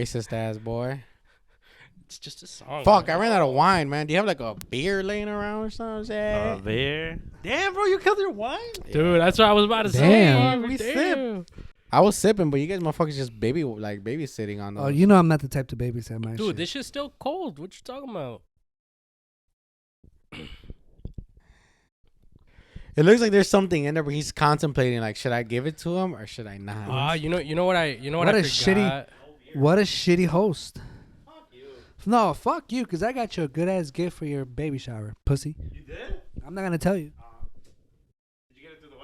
racist ass boy. It's just a song. Fuck, man. I ran out of wine, man. Do you have like a beer laying around or something? Beer. Damn, bro, you killed your wine? Dude, that's what I was about to say. Damn. We sip. I was sipping, but you guys motherfuckers just babysitting on those. Oh, you know I'm not the type to babysit my shit. Dude, this shit's still cold. What you talking about? It looks like there's something in there, but he's contemplating like, should I give it to him or should I not? You know what I What I a forgot? What a shitty host. Fuck you. No, fuck you, because I got you a good-ass gift for your baby shower, pussy. You did? I'm not going to tell you. Did you get it through the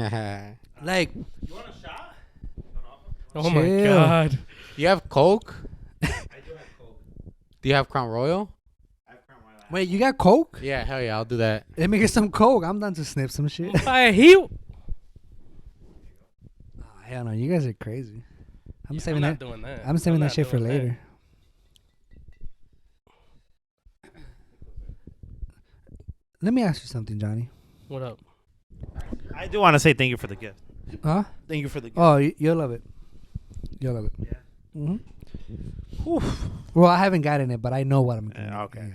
website? Like, You want a shot? Oh my Chill. god. You have Coke? I do have Coke. Do you have Crown Royal? I have Crown Royal. wait, you got Coke? Yeah, hell yeah, I'll do that. Let me get some Coke. I'm done to snip some shit. Hell Hell no, you guys are crazy. I'm saving not that. doing that. I'm saving that not shit for doing that. later. Let me ask you something, Johnny. What up? I do want to say thank you for the gift. Huh? Thank you for the gift. Oh, you'll love it. You'll love it. Yeah. Mm-hmm. Well, I haven't gotten it, but I know what I'm getting. Okay.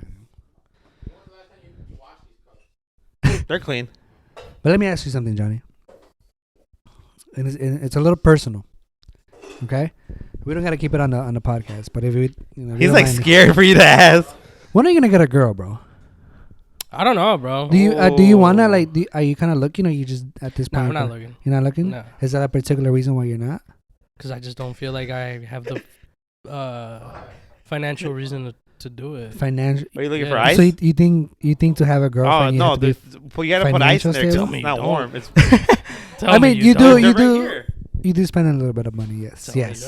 They're clean. But let me ask you something, Johnny. And it's a little personal. Okay? We don't got to keep it on the podcast, but if we, if you He's don't like mind- scared for you to ask. When are you gonna get a girl, bro? I don't know, bro. Do you wanna like? Are you kind of looking, or you just at this No, point? I'm not looking. You're not looking. No, Is that a particular reason why you're not? because I just don't feel like I have the financial reason to do it. Financial. Are you looking Yeah. for ice? So you think to have a Oh girlfriend? you no, have to be well, you gotta put ice in there. 'cause financial It's stable? not Tell me warm. you It's Tell I me mean, you don't. do. They're right You here. do spend a little bit of money. Yes, Tell me yes,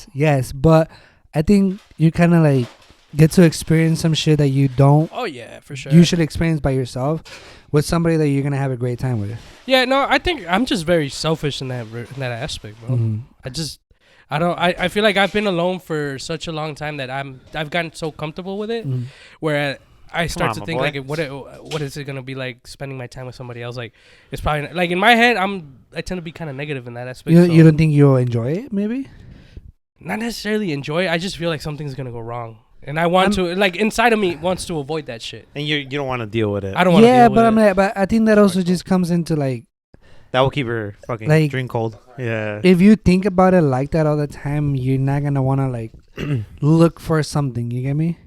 don't. yes. But I think you kind of like get to experience some shit that you don't Oh yeah, for sure. usually experience by yourself with somebody that you're gonna have a great time with. Yeah, no, I think I'm just very selfish in that aspect, bro. Mhm. I feel like I've been alone for such a long time that I've gotten so comfortable with it, Mhm. where I start on, to my think boy. like, what is it gonna be like spending my time with somebody else? Like, it's probably not, like in my head, I tend to be kind of negative in that aspect. You so you don't think you'll enjoy it? Maybe. not necessarily enjoy it. I just feel like something's gonna go wrong, and I want to like inside of me wants to avoid that shit. And you don't want to deal with it. I don't want to. Yeah, deal but with it. but I think that also just comes into like That will keep her fucking Like- drink cold. Yeah. if you think about it like that all the time, you're not gonna wanna like look for something. You get me?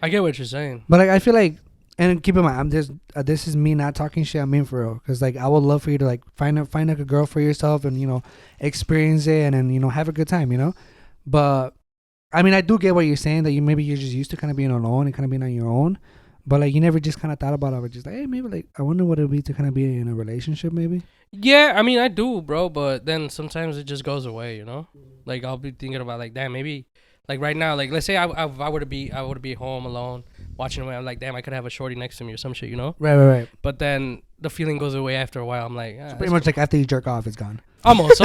I get what you're saying. But like I feel like, and keep in mind, I'm just this is me not talking shit. I mean for real, because like I would love for you to like find like a girl for yourself and experience it and then have a good time. But I mean I do get what you're saying that you're just used to kind of being alone and kind of being on your own. But like you never just kind of thought about it. Just like, hey, maybe like I wonder what it would be to kind of be in a relationship, maybe. Yeah, I mean I do, bro. But then sometimes it just goes away. Like I'll be thinking about like, damn, maybe like right now, like let's say I were to be home alone watching away. I'm like, damn, I could have a shorty next to me or some shit, Right. But then the feeling goes away after a while. I'm like, So pretty much like after you jerk off, it's gone. almost.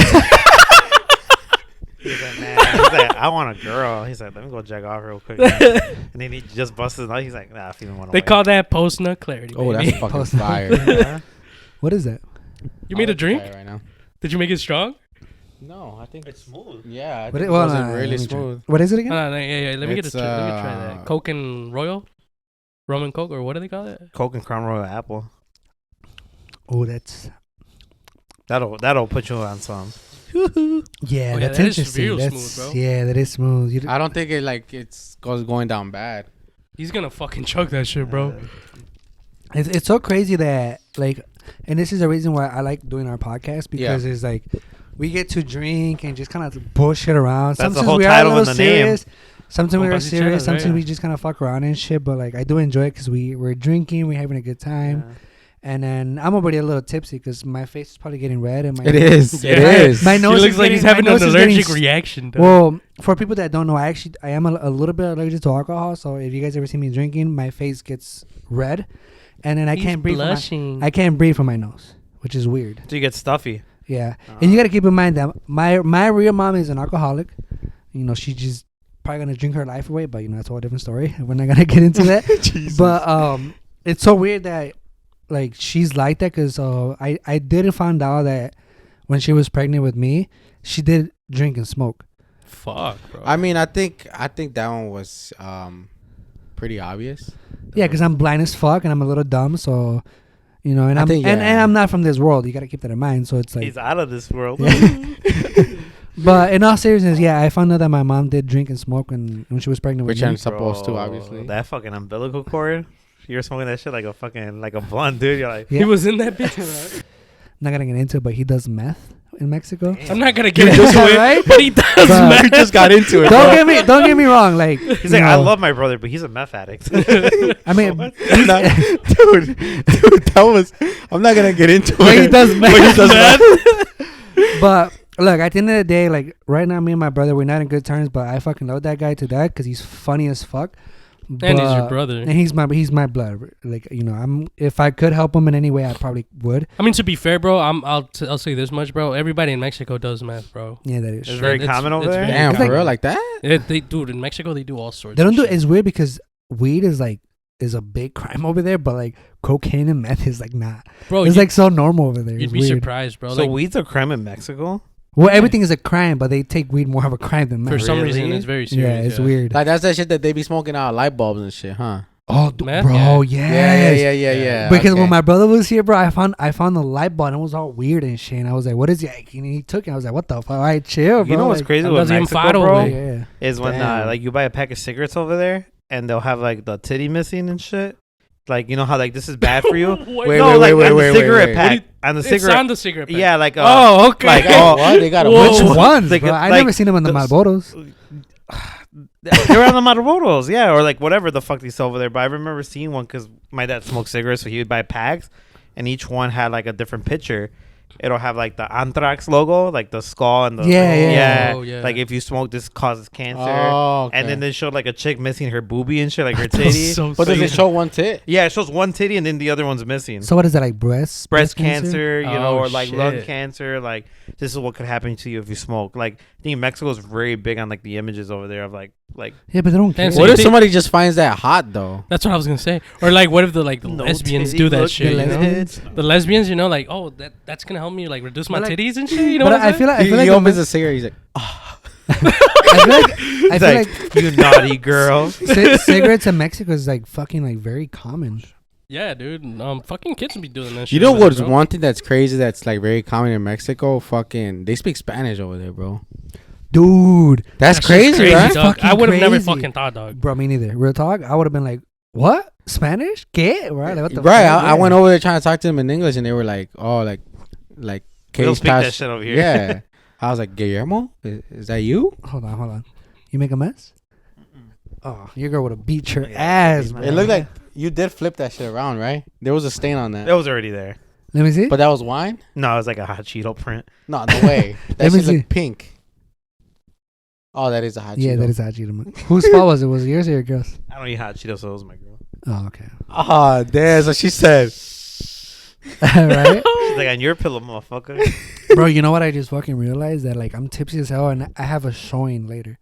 He's like, man. He's like, I want a girl. He's like, let me go jack off real quick. And then he just busted out. He's like, nah, I feel one. They call that post nut clarity. Oh, baby. that's fucking Post- fire. What is that? You made a I'll drink? try it right now. Did you make it strong? No, I think It's smooth. yeah. I What think it, it well, wasn't let really me try. smooth. What is it again? Yeah. Let me It's, let me try that. Coke and Royal, rum and Coke, or what do they call it? Coke and Crown Royal apple. Oh, that's That'll put you on some. yeah, Oh, yeah, that's that is interesting. real That's, smooth, bro. Yeah, that is smooth. I don't think it's going down bad. He's gonna fucking chug that shit, bro. It's so crazy that like, and this is the reason why I like doing our podcast because it's like we get to drink and just kind of bullshit around. That's the Sometimes whole we are a title little and the name. serious. Sometimes we are Compasychelas, serious. right? Sometimes we just kind of fuck around and shit. But like I do enjoy it because we're drinking, we're having a good time, and then I'm already a little tipsy because my face is probably getting red and my It is. Yeah. It is. My He nose looks is like he's getting- having my an nose is getting allergic s- reaction. Dog. Well, for people that don't know, I am a little bit allergic to alcohol. So if you guys ever see me drinking, my face gets red, and then I He's can't breathe. blushing. I can't breathe from my nose, which is weird. So you get stuffy. Yeah, and you got to keep in mind that my real mom is an alcoholic. She just probably gonna drink her life away, but that's a whole different story. We're not gonna get into that. But it's so weird that like she's like that because I didn't find out that when she was pregnant with me, she did drink and smoke. Fuck, bro. I mean, I think that one was pretty obvious. Yeah, because I'm blind as fuck and I'm a little dumb, so you know, and I I'm think, and yeah. I'm not from this world. You gotta keep that in mind. So it's like, He's out of this world. but in all seriousness, yeah, I found out that my mom did drink and smoke when she was pregnant with Which me. I'm supposed to, Bro, obviously. That fucking umbilical cord. You're smoking that shit like a blunt, dude. You're like, Yeah. He was in that bitch. Not gonna get into it, but he does meth in Mexico. I'm not gonna get Yeah, into it, right? but he does. But- man. We just got into it. Don't get me wrong. Like he's you like, I know, love my brother, but he's a meth addict. I mean, dude, that was. I'm not gonna get into but it. he does meth. But he does meth. But look, at the end of the day, like right now, me and my brother, we're not in good terms. But I fucking love that guy to death because he's funny as fuck. And he's your But- brother. And he's my blood. Like you know, if I could help him in any way, I probably would. I mean, to be fair, bro, I'll say this much, bro. Everybody in Mexico does meth, bro. Yeah, that is. It's very It's- common over it's there. very Damn, It's for like- real, like that? Dude, in Mexico they do all sorts. They don't of do. shit. It's weird because weed is a big crime over there, but like cocaine and meth is like not. bro. It's like so normal over there. you'd It's be weird. surprised, bro. So Like, weed's a crime in Mexico. Well, everything is a crime, but they take weed more of a crime than meth. for some reason, Really? it's very serious. yeah, it's weird. Like that's that shit that they be smoking out of light bulbs and shit, huh? Oh, Meth? bro, Yeah. yes. Yeah. Because okay. when my brother was here, bro, I found the light bulb and it was all weird and shit. And I was like, "What is it?" And he took it. I was like, "What the fuck? All right, chill, bro." You know what's Like, crazy I'm with not even Mexico, fado, bro? güey. Yeah. Is when Damn. like you buy a pack of cigarettes over there and they'll have like the titty missing and shit. Like you know how like this is bad for you. Wait, no, like wait, on wait, the wait, cigarette wait. pack. On the It's cigarette. on the cigarette pack. Yeah, like Oh, okay. like, They got what? They got a Whoa. bunch Which of ones? Like, bro? I like never seen them on the the- Malboros. they're on the Marlboros, yeah, or like whatever the fuck they sell over there. But I remember seeing one because my dad smoked cigarettes, so he would buy packs, and each one had like a different picture. It'll have like the Anthrax logo, like the skull and the Yeah. Oh, yeah. Like if you smoke, this causes cancer. Oh, okay. And then they showed like a chick missing her boobie and shit, like her titty. But does it show one tit? Yeah, it shows one titty and then the other one's missing. So what is that, like breast cancer, you know, Oh, or like lung shit. cancer. Like this is what could happen to you if you smoke. Like I think Mexico is very big on like the images over there of like Yeah, but they don't care. Fancy. What you if think- somebody just finds that hot though? That's what I was gonna say. Or like, what if the no lesbians titty do that look shit? You good. know? The lesbians, you know, like, oh, that's gonna help me like reduce my But, like- titties and shit. You know But what I I'm feel like He the opens a cigarette. He's like, I feel like I He's feel like, like you naughty girl. cigarettes in Mexico is like fucking like very common. Yeah, dude. Fucking kids be doing that shit. you know over there, what's bro. one thing that's crazy that's like very common in Mexico? Fucking, they speak Spanish over there, bro. Dude, That's That shit's crazy, right? dog. Fucking I would have never crazy. fucking thought, dog. bro, me neither. Real talk, I would have been like, "What? Spanish? ¿Qué?" Right? Like, what the Right. fuck? I went over there trying to talk to them in English, and they were like, "Oh, like, We don't case speak that pass." shit over here. Yeah. I was like, Guillermo, is that you? Hold on. You make a mess? Oh, your girl would have beat your Yeah, ass, it bro. It looked like you did flip that shit around, right? There was a stain on It that. was already there. Let me see. But that was wine? No, it was like a hot Cheeto print. No, no way. That Let me shit see. looked pink. Oh, that is a hot Yeah, Cheeto. that is Hachiro. Whose fault was it? Was it yours or your girl's? I don't eat hot Cheetos, so it was my girl. Oh, okay. Oh, that's what she said. Right? She's like, on your pillow, motherfucker. Bro, you know what I just fucking realized? That like I'm tipsy as hell and I have a showing later.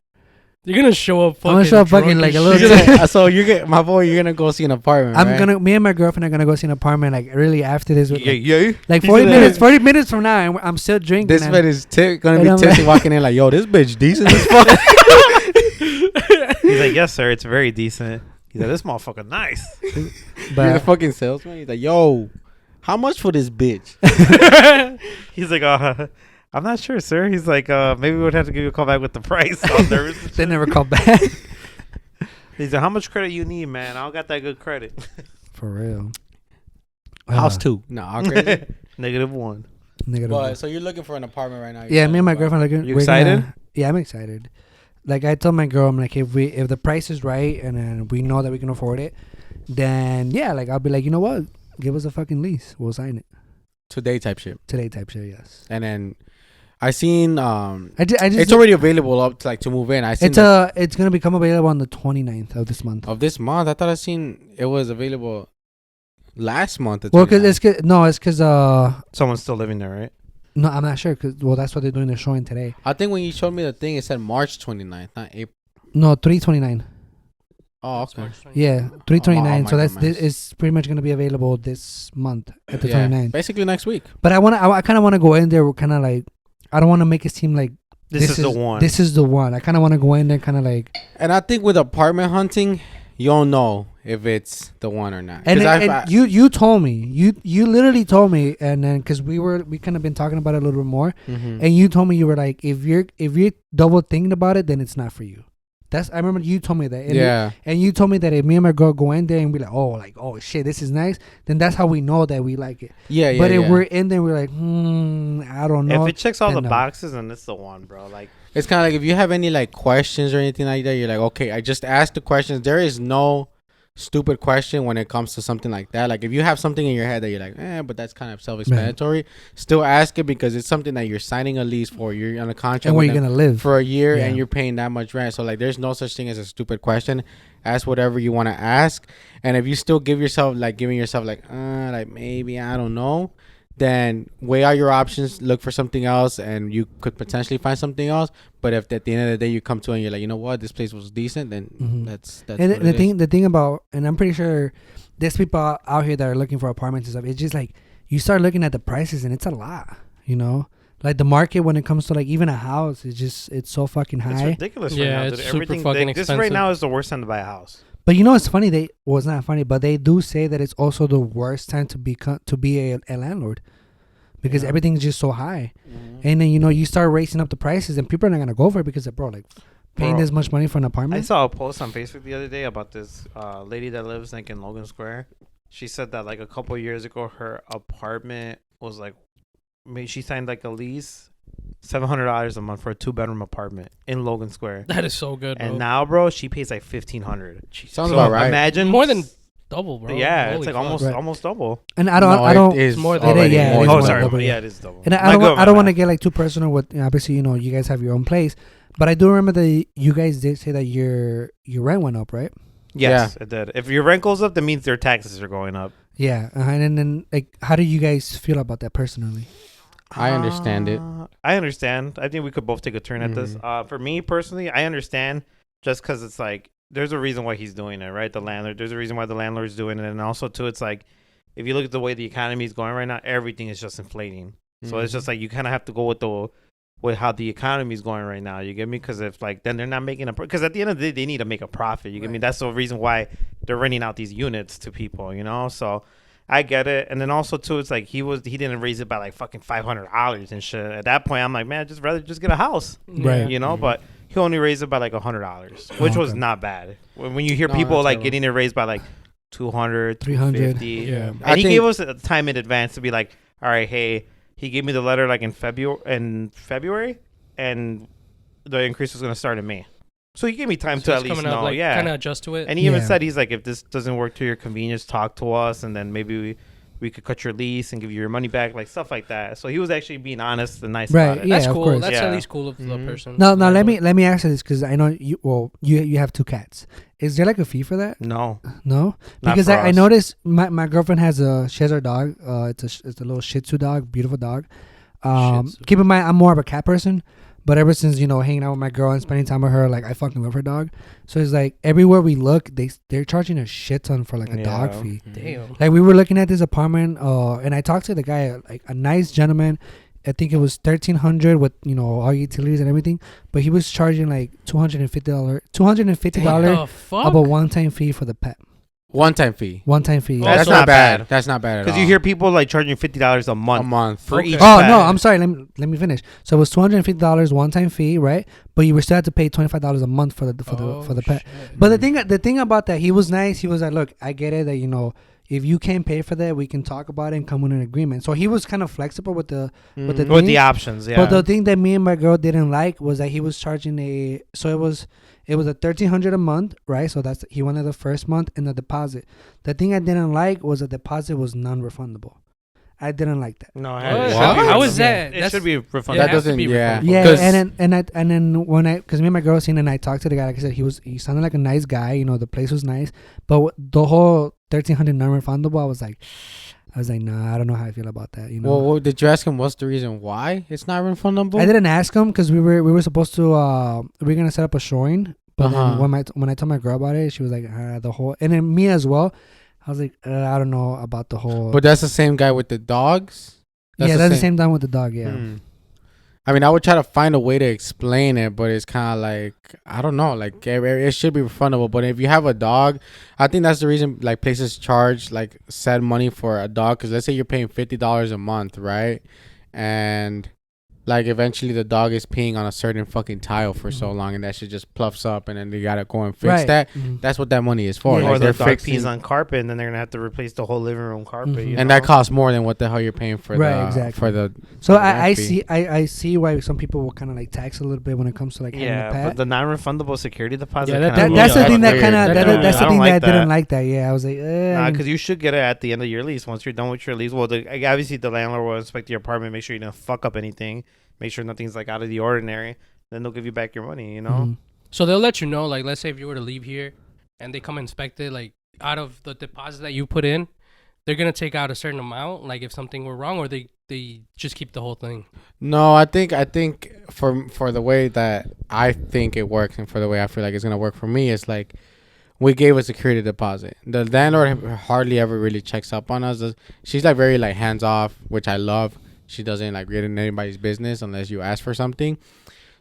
You're gonna show up. I'm gonna show up fucking drunk like a as little shit. You're gonna- so you get my boy. You're gonna go see an apartment. I'm right? gonna me and my girlfriend are gonna go see an apartment like really after this with, yeah. like He's 40 gonna- minutes 40 minutes from now and I'm still drinking. This and- man is gonna And be I'm tipsy like- walking in like, yo, this bitch decent as fuck. He's like, yes, sir. It's very decent. He's like, this motherfucker nice. You're the but fucking salesman. He's like, yo, how much for this bitch? He's like, I'm not sure, sir. He's like, maybe we would have to give you a call back with the price. I'm nervous. they never called back. He's like, how much credit you need, man? I don't got that good credit. For real. House 2. No, all crazy. -1. Negative. But so you're looking for an apartment right now. Yeah, me and my girlfriend are looking. You we're excited? Yeah, I'm excited. Like I told my girl, I'm like, if the price is right and then we know that we can afford it, then yeah, like I'll be like, you know what, give us a fucking lease, we'll sign it Today type shit. today, type shit. Yes. And then I seen I just it's already available up to like to move in. I seen it's gonna become available on the 29th of this month. of this month. I thought I seen it was available last month. the Well, cause 29th. it's cause Someone's still living there, right? no, I'm not sure. Cause that's what they're doing. They're showing today. I think when you showed me the thing, it said March 29th, not April. No, 329. Oh, okay. Yeah, 329. Oh, So my that's goodness. it's pretty much gonna be available this month at the Yeah, 29th. basically next week. But I kind of want to go in there. Kind of like I don't want to make it seem like This is the one. This is the one. I kind of want to go in there, kind of like. And I think with apartment hunting, you don't know if it's the one or not. And, 'Cause and you told me, you literally told me, and then because we kind of been talking about it a little bit more, Mhm. and you told me, you were like, if you're double thinking about it, then it's not for you. I remember you told me that. And yeah. and you told me that if me and my girl go in there and be like, oh shit, this is nice, then that's how we know that we like it. Yeah. But if we're in there, we're like, I don't know. If it checks all then the no. boxes, then it's the one, bro. Like, It's kind of like if you have any like questions or anything like that, you're like, okay, I just asked the questions. There is no stupid question when it comes to something like that. Like if you have something in your head that you're like, but that's kind of self-explanatory, still ask it because it's something that you're signing a lease for. You're on a contract And where with you're them gonna live for a year, Yeah. and you're paying that much rent. So like, there's no such thing as a stupid question. Ask whatever you want to ask, and if you still giving yourself like maybe I don't know, then weigh out your options, look for something else, and you could potentially find something else. But if at the end of the day you come to it and you're like, you know what, this place was decent, then Mhm. that's and what the it thing is. the thing about, and I'm pretty sure there's people out here that are looking for apartments and stuff. It's just like you start looking at the prices and it's a lot, like the market when it comes to like even a house is it's so fucking it's high. ridiculous right Yeah, now. it's Dude. super Everything, fucking this expensive. right now is the worst time to buy a house. But it's funny, it's not funny, but they do say that it's also the worst time to be a landlord because Yeah. everything's just so high. And then you start raising up the prices and people are not gonna go for it because bro, like paying Bro, this much money for an I apartment. saw a post on Facebook the other day about this lady that lives like in Logan Square. She said that like a couple years ago, her apartment was like, she signed like a lease, $700 a month for a 2-bedroom apartment in Logan Square. That is so good, bro. And now, bro, she pays like $1,500. Sounds So about right. imagine more than double, bro. Yeah, Holy it's like fuck. almost Right. almost double. And No, don't it is more than- already yeah, it more is than Oh, more sorry. double, Yeah, yeah. it is double. And My I good, don't my want to bad. get like too personal with obviously you guys have your own place, but I do remember that you guys did say that your rent went up, right? Yes, it did. If your rent goes up, that means their taxes are going up. Yeah, and then like how do you guys feel about that personally? I understand it. I understand. I think we could both take a turn at this. For me personally, I understand just because it's like there's a reason why he's doing it, right? The landlord. There's a reason why the landlord's doing it, and also too, it's like if you look at the way the economy is going right now, everything is just inflating. So it's just like you kind of have to go with how the economy is going right now. You get me? Because if like then they're not making because at the end of the day they need to make a profit. You get me? That's the reason why they're renting out these units to people. So. I get it, and then also too, it's like he didn't raise it by like fucking $500 and shit. At that point, I'm like, man, I'd just rather just get a house, Right. But he only raised it by like $100, which was Okay. not bad. When you hear No, people that's like terrible. getting it raised by like 200, 300. 350, Yeah. and I he think- gave us a time in advance to be like, all right, hey, he gave me the letter like in February, and the increase was gonna start in May. So he gave me time So to it's at least coming up, know, like, yeah. kind of adjust to it. And he even Yeah. said he's like, if this doesn't work to your convenience, talk to us, and then maybe we could cut your lease and give you your money back, like stuff like that. So he was actually being honest and nice Right, about it. yeah. That's of cool. course. That's Yeah. at least cool of the Mhm. person. No, let Landlord. me ask you this because I know you have 2 cats. Is there like a fee for that? No, No, not because for I us. noticed my girlfriend she has her dog. It's a little Shih Tzu dog, beautiful dog. Shih Tzu. Keep in mind I'm more of a cat person, but ever since hanging out with my girl and spending time with her, like I fucking love her dog. So it's like everywhere we look, they're charging a shit ton for like a dog Yeah. fee. Damn. Like we were looking at this apartment, and I talked to the guy, like a nice gentleman. I think it was $1,300 with all utilities and everything, but he was charging like $250 The fuck? of a one-time fee for the pet. One-time fee. One-time fee. Oh, That's so- not bad. That's not bad at all. because you hear people like charging $50 a a month month. for Okay. each. Oh pet. no, I'm sorry. Let me finish. So it was $250 one-time fee, right? But you were still had to pay $25 a month for the pet. shit. But the thing about that, he was nice. He was like, look, I get it that if you can't pay for that, we can talk about it and come with an agreement. So he was kind of flexible with the with the Mhm. with thing. the options. Yeah, But the thing that me and my girl didn't like was that he was charging it was a $1,300 a month, right? So he wanted the first month and the deposit. The thing I didn't like was the deposit was non-refundable. I didn't like that. no, What? it should How- be how is refundable. that? It That's- should be refundable. Yeah, That it has to doesn't. be Yeah. refundable. Yeah, 'Cause- and then when because me and my girl seen and I talked to the guy, like I said, he sounded like a nice guy. The place was nice, but the whole $1,300 non-refundable, I was like, nah, I don't know how I feel about that. Well, did you ask him what's the reason why it's not refundable? I didn't ask him because we were supposed to we were gonna set up a showing, but Uh-huh. then when I told my girl about it, she was like the whole, and then me as well. I was like, I don't know about the whole. But that's the same guy with the dogs. that's the same time with the dog. Yeah. Hmm. I mean, I would try to find a way to explain it, but it's kind of like, I don't know, like it should be refundable. But if you have a dog, I think that's the reason like places charge like set money for a dog. Because let's say you're paying $50 a month, right? And like eventually the dog is peeing on a certain fucking tile for so long, and that shit just pluffs up, and then they gotta go and fix that. That's what that money is for. Yeah. Or Like the they're dog fixing, pees on carpet, and then they're gonna have to replace the whole living room carpet. You and know? that costs more than what the hell you're paying for Right, exactly. for the. So the I rent fee. see I see why some people will kind of like tax a little bit when it comes to like having a Yeah, pet. but the non-refundable security deposit. Yeah, that- kinda That's the Yeah, thing that that's kind of weird. that's I the don't thing like that I didn't that. like that. Yeah, I was like, Because you should get it at the end of your lease. Once you're done with your lease, well, obviously the landlord will inspect your apartment, make sure you don't fuck up anything, make sure nothing's like out of the ordinary. Then they'll give you back your money. You know. Mhm. So they'll let you know, like, let's say if you were to leave here and they come inspect it, like, out of the deposit that you put in, they're going to take out a certain amount, like, if something were wrong, or they just keep the whole thing. No, I think for the way that I think it works and for the way I feel like it's gonna work for me, it's like we gave a security deposit. The landlord hardly ever really checks up on us. She's like very like hands off, which I love. She doesn't like get in anybody's business unless you ask for something.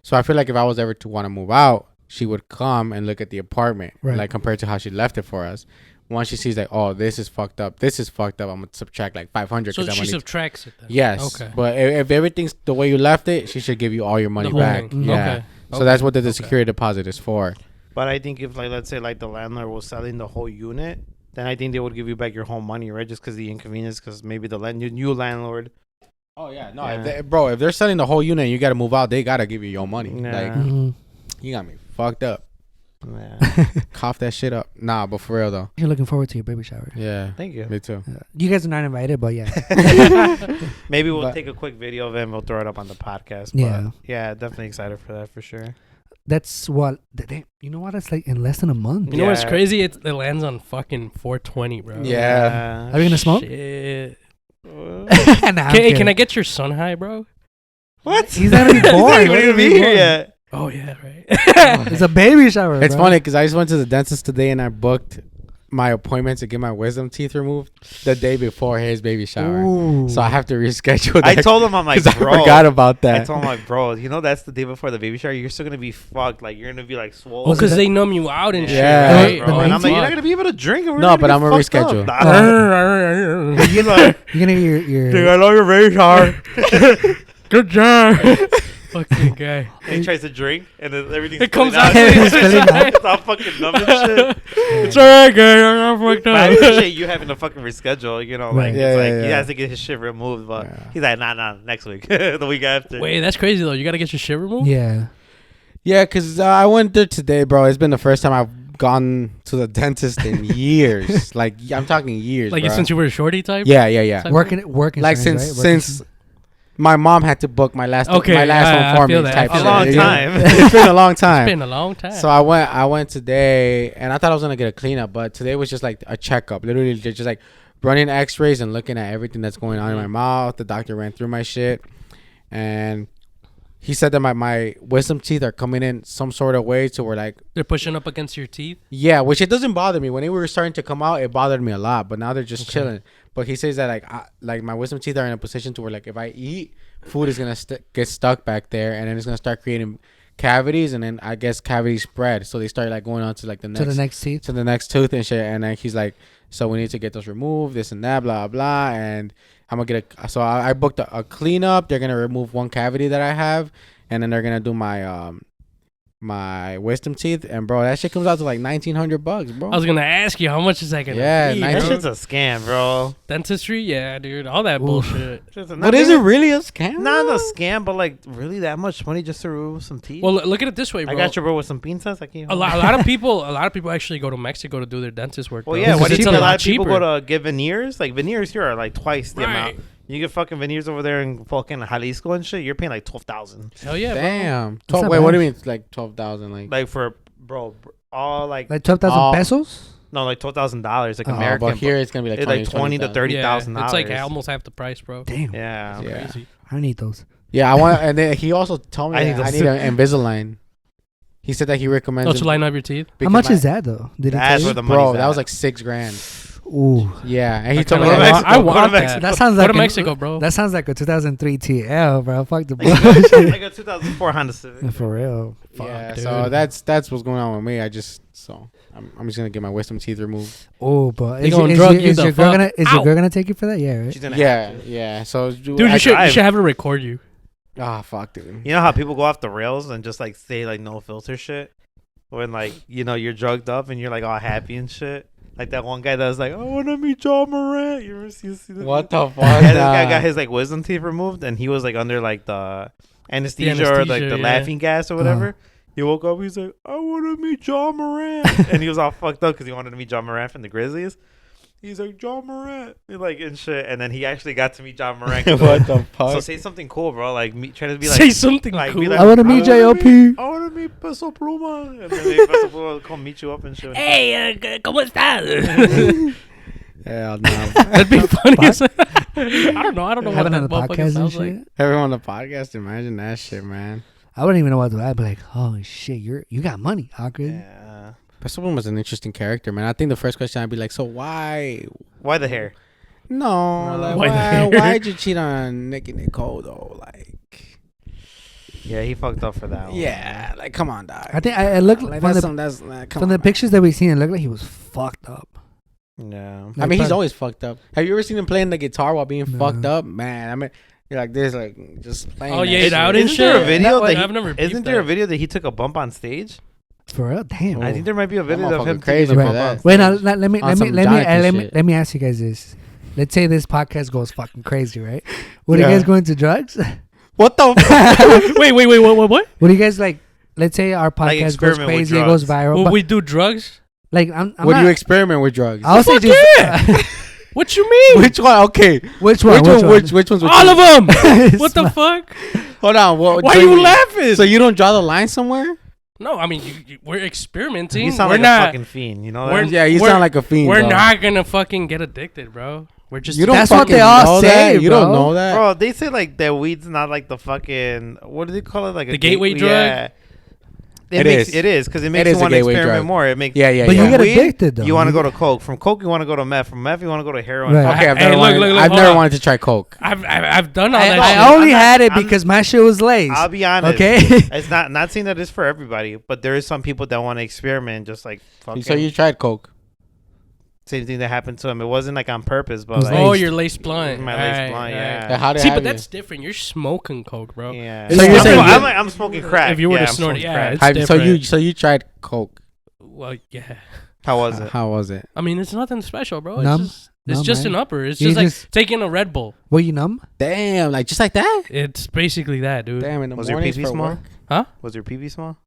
So I feel like if I was ever to want to move out, she would come and look at the apartment, Right. like compared to how she left it for us. Once she sees like, oh, this is fucked up, I'm gonna subtract like 500. So 'cause I'm she gonna need- subtracts it then. Yes. Okay. But if everything's the way you left it, she should give you all your money whole back. thing. Yeah. Okay. So that's what the security deposit is for. But I think if like let's say like the landlord was selling the whole unit, then I think they would give you back your whole money, right? Just because the inconvenience, because maybe the new landlord. Oh yeah, no, Yeah. if they're selling the whole unit and you gotta move out, they gotta give you your money. Yeah. Like Mhm. you got me fucked up. Yeah. Cough that shit up. Nah, but for real though. You're looking forward to your baby shower. Yeah. Thank you. Me too. You guys are not invited, but yeah, Maybe we'll But- take a quick video of it and we'll throw it up on the podcast. But Yeah. yeah, definitely excited for that for sure. that's what. You know what? It's like in less than a month. You know what's Yeah. crazy? It lands on fucking 420, bro. Yeah. Are we gonna smoke? Shit. Nah, I'm Hey, kidding. can I get your sun high, bro? What? He's not even born. He's not What even do you be mean here born? yet. Oh, yeah, right. It's a baby shower. It's bro. funny because I just went to the dentist today and I booked my appointment to get my wisdom teeth removed the day before his baby shower. Ooh. So I have to reschedule that. I told him, I'm like, 'cause bro. I forgot about I that. told him, like, bro, you know that's the day before the baby shower. You're still gonna be fucked. Like, you're gonna be like swole. Oh, because they numb you out and Yeah. shit, right? bro. The And I'm like, you're not fuck. gonna be able to drink. And we're No, gonna but get I'm gonna fucked up. reschedule. Nah. You're gonna get your I love your baby shower. Good job. Fucking guy. And he tries to drink, and then everything It comes out. It's spilling out. It's all fucking numb and shit. It's alright, guy. I'm not fucked But I up. appreciate you having to fucking reschedule. You know, like, Right. it's Yeah, like yeah, he yeah. has to get his shit removed. But Yeah. he's like, nah, next week, the week after. Wait, that's crazy, though. You got to get your shit removed? yeah. Yeah, because I went there today, bro. It's been the first time I've gone to the dentist in years. Like, I'm talking years, Like, bro. since you were a shorty type? Yeah, yeah, yeah. Type- Working Like, insurance, since right? Work since my mom had to book my last Okay, my last I one for feel me that. type I A feel shit, long you know? time. It's been a long It's time. been a long time. So I went today, and I thought I was gonna get a cleanup, but today was just like a checkup. Literally, just like running X-rays and looking at everything that's going on in my mouth. The doctor ran through my shit, and he said that my wisdom teeth are coming in some sort of way to where like They're pushing up against your teeth? yeah, which it doesn't bother me. When they were starting to come out, it bothered me a lot, but now they're just Okay. chilling. But he says that like my wisdom teeth are in a position to where like if I eat, food is gonna get stuck back there, and then it's gonna start creating cavities, and then I guess cavities spread, so they start like going on to like to the next teeth. to the next tooth and shit. And then he's like, so we need to get those removed, this and that, blah blah. And I'm gonna get so I booked a cleanup. They're gonna remove one cavity that I have, and then they're gonna do my my wisdom teeth. And bro, that shit comes out to like $1,900, bro. I was going to ask you, how much is that going to Yeah, be? That bro. shit's a scam, bro. Dentistry? Yeah, dude. All that Oof. bullshit. But is it really a scam? Not bro? a scam, but like really that much money just to remove some teeth? Well, look at it this way, bro. I got you, bro, with some pinzas. I can't. A lot of people actually go to Mexico to do their dentist work. Well, though. yeah. Because What do it's you a think? A lot lot of people cheaper. go to get veneers. Like veneers here are like twice the Right. amount. You get fucking veneers over there in fucking Jalisco and shit. You're paying like 12,000. Hell yeah, bro. Damn. That's not Wait, what do bad. you mean? It's like 12,000? Like for all like 12,000 Oh. pesos. no like $12,000 like Oh, American. but here it's gonna be like it's like 20 to 30,000. 30,000 It's like dollars. almost half the price, bro. Damn. Yeah. Yeah. Crazy. I need those. Yeah, I want, and then he also told me I I need need, those an Invisalign. He said that he recommends. Oh, it to line up your teeth? How because much my- is that though? Did he That's tell where you? the Bro, money's that at. was like $6,000. Ooh, Yeah, and he I told me kinda Go to like, Mexico. I Go to want that. Mexico. that sounds Go like to Mexico, bro. That sounds like a 2003 TL, bro. Fuck the Like bullshit. a 2004 Honda Civic. For real. Fuck, yeah. dude. So that's what's going on with me. I'm just gonna get my wisdom teeth removed. Oh, but They is, gonna is, drug your, you is the your girl fuck gonna is out. your girl gonna take you for that? Yeah, right. She's gonna Yeah, have to. yeah. So Dude, you I should drive. have her record you. fuck, dude. You know how people go off the rails and just like say like no filter shit when like you're drugged up and you're like all happy and shit. Like that one guy that was like, I want to meet John Morant. You ever see this? What the fuck? Yeah, this guy Nah. got his like wisdom teeth removed and he was like under like the anesthesia or like the yeah. laughing gas or whatever. He woke up. He's like, I want to meet John Morant, and he was all fucked up because he wanted to meet John Morant from the Grizzlies. He's like John Morant, like and shit, and then he actually got to meet John Morant. What the fuck? So say something cool, bro. Like try to be like Say something like, cool. be like, I wanna meet JLP. I want to meet Peso Pluma, and then Peso Pluma will come meet you up and shit. Hey, ¿cómo estás? Hell no. That'd be funny. as- I don't know. I don't know what Having that on the motherfucker podcast and sounds shit. like. Everyone on the podcast, imagine that shit, man. I wouldn't even know what to do. I'd be like, oh shit, you got money, awkward. Yeah. Peso Pluma was an interesting character, man. I think the first question I'd be like, so why? Why the hair? No, like, Why the why? hair? Why'd you cheat on Nick and Nicole though? Like, Yeah, he fucked up for that one. yeah, like come on, dog. I think I looked like from that's the some, that's come from on, the man. pictures that we seen. It looked like he was fucked up. Yeah. I mean, he's Like, always fucked up. Have you ever seen him playing the guitar while being No. fucked up? Man, I mean, you're like this, like just playing. Oh, that yeah, shit. out and Isn't there a shit? video That that one- I've never isn't peeped there a that. video that he took a bump on stage? For real, damn. Oh. I think there might be a video of him motherfucker crazy taking a for bump on that. Wait, now stage. let me On let me some let me Jonathan let me shit. let me ask you guys this. Let's say this podcast goes fucking crazy, right? Would you Yeah. guys go into drugs? What the? Fuck? Wait. What? Would you guys like? Let's say our podcast goes experiment with crazy, it goes drugs. viral. Will but, we do drugs? like, I'm Would not, you experiment with drugs? I'll say Fuck just What you mean? Which one? Okay, which one? Which one's? All of them. What the It's fuck? Hold on. What, Why so are you laughing? So you don't draw the line somewhere? No, I mean we're experimenting. You sound we're like not. a fucking fiend. You know we're- that? Yeah, you we're- sound like a fiend. We're bro. not gonna fucking get addicted, bro. We're just. You don't That's what fucking they all know say, that? You bro. don't know that, Bro, they say like that weed's not like the fucking what do they call it? Like The a gateway drug? Yeah. It makes, is. It is because it makes is you a want to gateway experiment drug. more. It makes Yeah, yeah, But yeah. you get weed, addicted though. You want to go to coke. From coke, you want to go to meth. From meth, you want to go to heroin. Right. Okay, I've Hey, never, look, wanted, look, I've hold never on. wanted to try coke. I've done all that. shit. I only I'm had not- it I'm- because my shit was Lay's. I'll be honest. Okay. It's not saying that it's for everybody, but there is some people that want to experiment, just like fucking. So you tried coke? same thing that happened to him. It wasn't like on purpose, but Was like Oh, laced. your lace blunt. My lace blunt, yeah. Yeah, how did See, have but you? that's different. You're smoking coke, bro. yeah. So you're saying I'm smoking crack. If you were yeah, to I'm snort it, smoking yeah, crack. it's so you different. tried coke? Well, yeah. How was it? How was it? I mean, it's nothing special, bro. Numb? It's just Numb, just man. an upper. It's You just like just- taking a Red Bull. Were you numb? Damn, like just like that? It's basically that, dude. Damn, in the Was your mornings pee-pee for small? work? Was your PV small?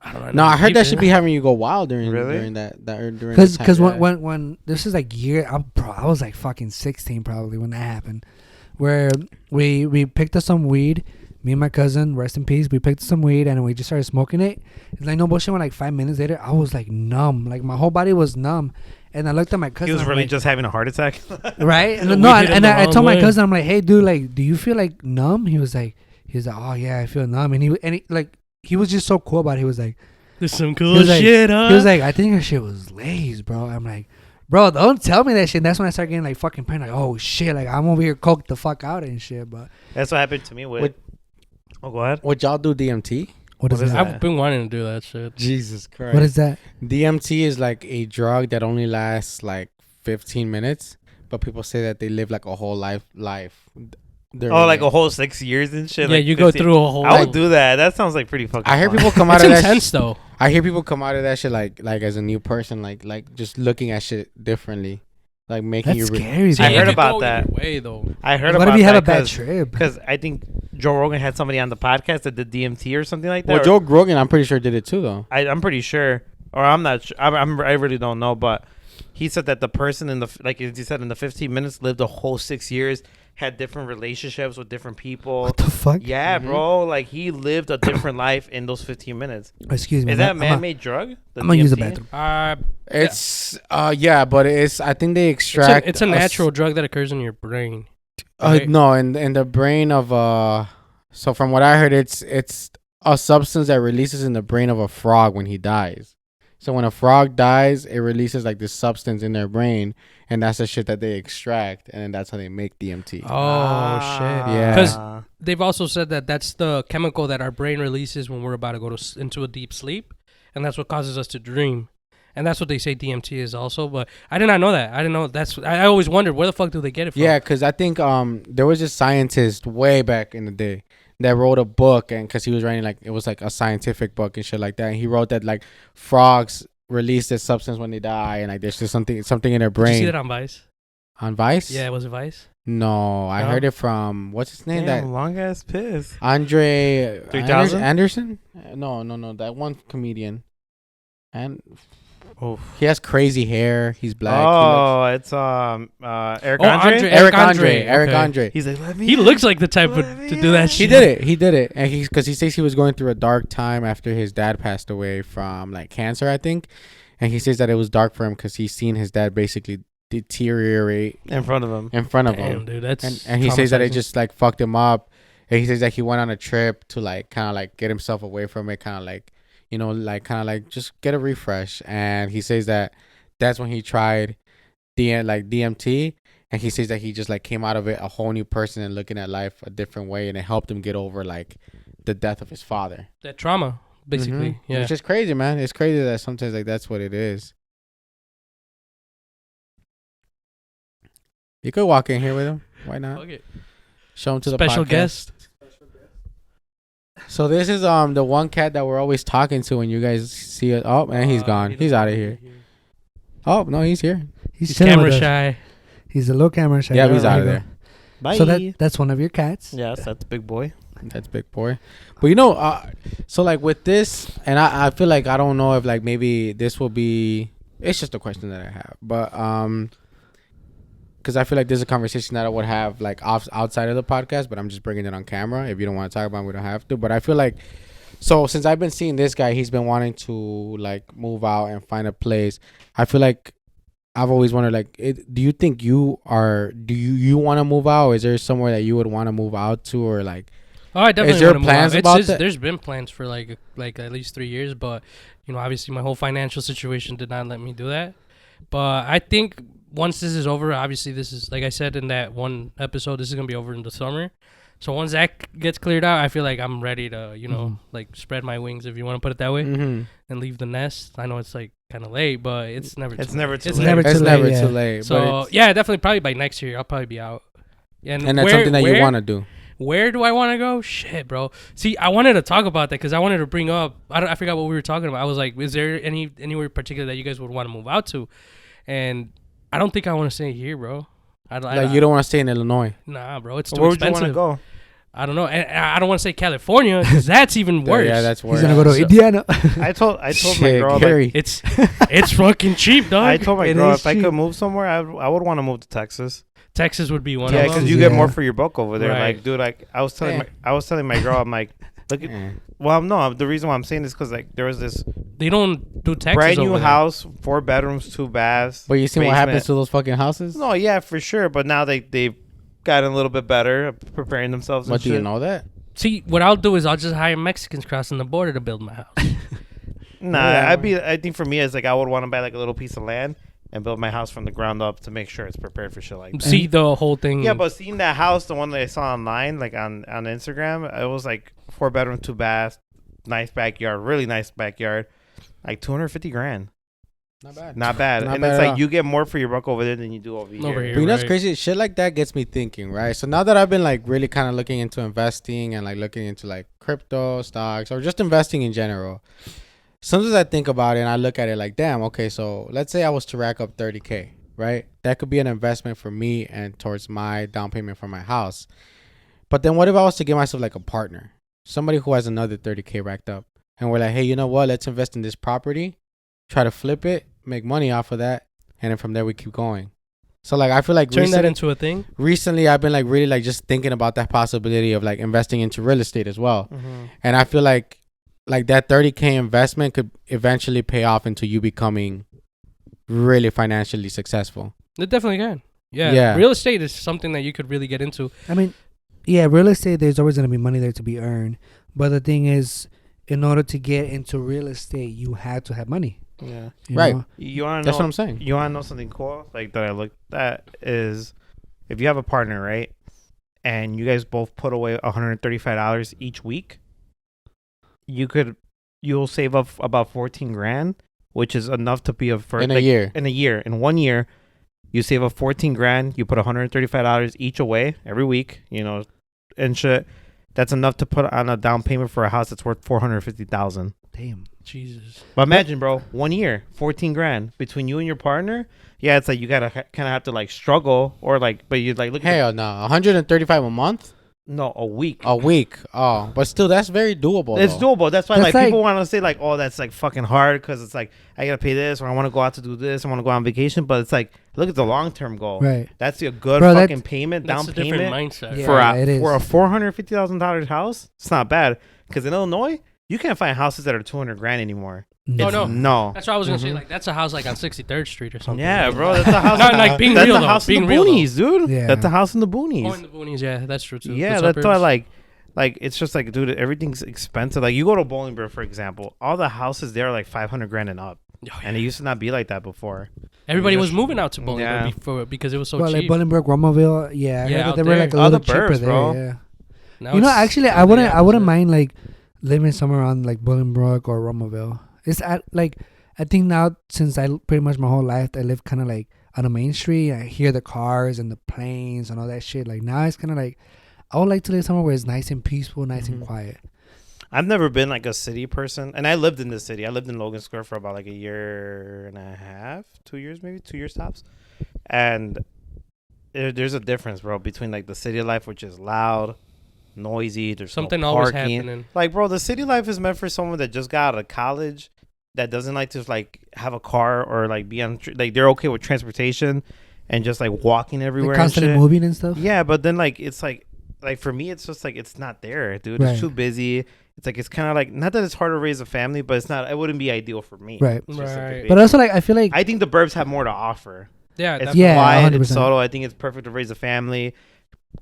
I don't know. No, I heard that should should be having you go wild during Really? during that during Because the time. when this is like I was like fucking 16 probably when that happened, where we picked up some weed, me and my cousin, rest in peace, we picked up some weed and we just started smoking it. It's like no bullshit. When like 5 minutes later, I was like numb, like my whole body was numb, and I looked at my cousin. He was I'm really like, just having a heart attack. right, and We no, hit him and the I wrong told my way. cousin, I'm like, hey dude, like, do you feel like numb? He was like, oh yeah, I feel numb, and he was just so cool about it. He was like. There's some He cool was like- shit, huh? He was like, I think your shit was Lay's, bro. I'm like, bro, don't tell me that shit. And that's when I started getting like fucking paranoid. Like, oh shit, like I'm over here coked the fuck out and shit. But That's what happened to me with. What- Oh, go ahead. Would y'all do DMT? what is What is that? that? I've been wanting to do that shit. Jesus Christ. What is that? DMT is like a drug that only lasts like 15 minutes, but people say that they live like a whole life. during Oh, like it. a whole 6 years and shit. Yeah, like you go 15. through a whole. I would do that. That sounds like pretty fucking. I hear fun. people come out It's of that. intense though. I hear people come out of that shit like as a new person, like just looking at shit differently, like making That's you. scary. See, I it heard could about go that. either way though. I heard What about if you have a that bad trip? because I think Joe Rogan had somebody on the podcast that did DMT or something like that. Well, or- Joe Rogan, I'm pretty sure did it too, though. I'm pretty sure, or I'm not sure. I really don't know, but he said that the person in the like as he said in the 15 minutes lived a whole 6 years, had different relationships with different people. What the fuck? Yeah, Mhm. bro. Like he lived a different life in those 15 minutes. Excuse me. Is that a I'm man-made drug? The I'm gonna use the DMT? bathroom. It's yeah, but it's I think they extract. It's a natural drug that occurs in your brain. No, in the brain of So from what I heard, it's a substance that releases in the brain of a frog when he dies. So when a frog dies, it releases like this substance in their brain, and that's the shit that they extract, and then that's how they make DMT. Oh shit. Yeah. 'Cause they've also said that that's the chemical that our brain releases when we're about to go into a deep sleep, and that's what causes us to dream. And that's what they say DMT is also. But I did not know that. I didn't know that's. I always wondered where the fuck do they get it from? Yeah, because I think there was this scientist way back in the day that wrote a book, and because he was writing like it was like a scientific book and shit like that. And he wrote that like frogs release this substance when they die, and like there's just something in their Did you brain. see that on Vice? On Vice? Yeah, was it Vice? No, I No? heard it from what's his name? Damn, That long ass piss. Andre 3000? Anderson? No, that one comedian. And Oof. he has crazy hair. He's black. Oh, it's Eric Oh, Andre. Eric Andre. Eric okay. Andre. He's like, let me. He in. looks like the type of Let to me do that in. shit. He did it, and because he says he was going through a dark time after his dad passed away from like cancer, I think, and he says that it was dark for him because he's seen his dad basically deteriorate in front of him. Damn, Damn, dude, that's and he says that it traumatizing. just like fucked him up, and he says that he went on a trip to like kind of like get himself away from it, kind of like like kind of like just get a refresh, and he says that that's when he tried DMT. And he says that he just like came out of it a whole new person and looking at life a different way, and it helped him get over like the death of his father. that trauma, basically. Mhm. Yeah. It's just crazy, man. It's crazy that sometimes like that's what it is. You could walk in here with him. Why not? Fuck it. Show him to the Special podcast. guest. So this is the one cat that we're always talking to when you guys see it. Oh man, he's gone. He's out of here. Oh no, he's here. He's He's chilling camera with us. shy. He's a little camera shy. Yeah, he's out of you there. go. Bye. So that's one of your cats. Yes, that's big boy. That's big boy. But so like with this, and I feel like I don't know if like maybe this will be. It's just a question that I have, but because I feel like this is a conversation that I would have like outside of the podcast, but I'm just bringing it on camera. If you don't want to talk about it, we don't have to. But I feel like, so since I've been seeing this guy, he's been wanting to like move out and find a place. I feel like I've always wondered, like, do you think you want to move out? Is there somewhere that you would want to move out to, or like? Oh, I definitely Is there want to move plans out. about that? There's been plans for like at least 3 years, but obviously my whole financial situation did not let me do that. But I think once this is over, obviously this is like I said in that one episode, this is gonna be over in the summer. So once that gets cleared out, I feel like I'm ready to like spread my wings, if you want to put it that way, Mm-hmm. and leave the nest. I know it's like kind of late, but it's never. It's too never late. too It's late. never It's too never late, too yeah. late. So yeah, definitely probably by next year I'll probably be out. and that's something that you want to do. Where do I want to go? Shit, bro. See, I wanted to talk about that because I wanted to bring up. I forgot what we were talking about. I was like, is there anywhere particular that you guys would want to move out to? And I don't think I want to stay here, bro. Like you don't want to stay in Illinois. Nah, bro. It's too Where would you expensive. want to go? I don't know. And I don't want to say California because that's even worse. Yeah, that's worse. He's gonna go to So- Indiana. I told my Shit, girl. Gary. Like, it's fucking cheap, dog. I told my It girl is if I cheap. could move somewhere, I would want to move to Texas. Texas would be one Yeah, of because them. you get more Yeah. for your buck over there. Right. Like, dude, like I was telling Yeah. my girl, I'm like, look at. Yeah. Well, no, the reason why I'm saying this because like there was this They don't do Texas brand new over there. house, 4 bedrooms, 2 baths. But you see what basement. happens to those fucking houses? No, yeah, for sure. But now they've gotten a little bit better, preparing themselves. What and do you shit. know that? See, what I'll do is I'll just hire Mexicans crossing the border to build my house. Nah, Yeah. I think for me, it's like I would want to buy like a little piece of land and build my house from the ground up to make sure it's prepared for shit like that. See the whole thing. Yeah, but seeing that house, the one that I saw online, like on Instagram, it was like 4 bedroom, 2 baths, nice backyard, really nice backyard, like 250 grand. Not bad. Not bad. Not And bad it's at like all. you get more for your buck over there than you do over Over here. here. But you know what's Right. crazy? Shit like that gets me thinking, right? So now that I've been like really kind of looking into investing and like looking into like crypto stocks or just investing in general, sometimes I think about it and I look at it like, damn, okay, so let's say I was to rack up 30K, right? That could be an investment for me and towards my down payment for my house. But then what if I was to get myself like a partner, somebody who has another 30K racked up, and we're like, hey, you know what? Let's invest in this property, try to flip it, make money off of that, and then from there we keep going. So like I feel like turn that into a thing. recently I've been like really like just thinking about that possibility of like investing into real estate as well. Mm-hmm. And I feel like that 30K investment could eventually pay off into you becoming really financially successful. It definitely can. Yeah. Yeah. Real estate is something that you could really get into. I mean, yeah, real estate, there's always going to be money there to be earned. But the thing is, in order to get into real estate, you have to have money. Yeah. Right. You want to That's know? what I'm saying. You want to know something cool? Like that I looked at is, if you have a partner, right, and you guys both put away $135 each week, you'll save up about 14 grand, which is enough to be In a year. In a year, in 1 year, you save up 14 grand. You put $135 each away every week. And shit. That's enough to put on a down payment for a house that's worth 450,000. Damn. Jesus. But imagine, bro, 1 year, 14 grand between you and your partner. Yeah, it's like you gotta kind of have to like struggle or like, but you like look. Hell no, 135 a month, No, a week. a week. Oh, but still, that's very doable. It's though. doable. That's why That's like people like- want to say like, oh, that's like fucking hard because it's like I gotta pay this or I want to go out to do this. I want to go on vacation, but it's like look at the long term goal. Right. That's a good Bro, fucking payment, That's down a different payment mindset. Yeah. for it is. a $450,000 house. It's not bad because in Illinois you can't find houses that are 200 grand anymore. Oh, It's- no. no. That's what I was gonna say. Mhm. Like that's a house like on 63rd Street or something. Yeah, bro, that's a house. Not like being that's real a though. house in Being the real though. boonies, dude. Yeah. That's a house in the boonies. Oh, in the boonies. Yeah, that's true too. Yeah, The that's why suburbs. like it's just like, dude, everything's expensive. Like you go to Bolingbrook, for example, all the houses there are like 500 grand and up, Oh, yeah. and it used to not be like that before. Everybody you was just- moving out to Bolingbrook Yeah. before because it was so Well, like cheap. Bolingbrook, Romoville, Yeah, yeah, I heard that out they were there. like a All the little cheaper burbs, there. bro. Yeah. Now You know, it's actually, I the wouldn't opposite. mind like living somewhere on like Bolingbrook or Romoville. It's at like I think now since I pretty much my whole life I live kind of like on a main street. I hear the cars and the planes and all that shit. Like now it's kind of like I would like to live somewhere where it's nice and peaceful, nice and Mhm. quiet. I've never been like a city person, and I lived in the city. I lived in Logan Square for about like a year and a half, 2 years maybe, 2 years tops. And there's a difference, bro, between like the city life, which is loud, noisy. There's Something no always parking. happening. Like, bro, the city life is meant for someone that just got out of college, that doesn't like to like have a car or like be on like they're okay with transportation and just like walking everywhere. Like constantly and shit. moving and stuff. Yeah, but then like it's like for me, it's just like it's not there, dude. Right. It's too busy. It's like it's kind of like not that it's hard to raise a family, but it's not. It wouldn't be ideal for me. Right. It's just, like, a Right. big- But also like I feel like I think the burbs have more to offer. Yeah, It's definitely. Yeah, quiet, it's 100%. subtle. I think it's perfect to raise a family.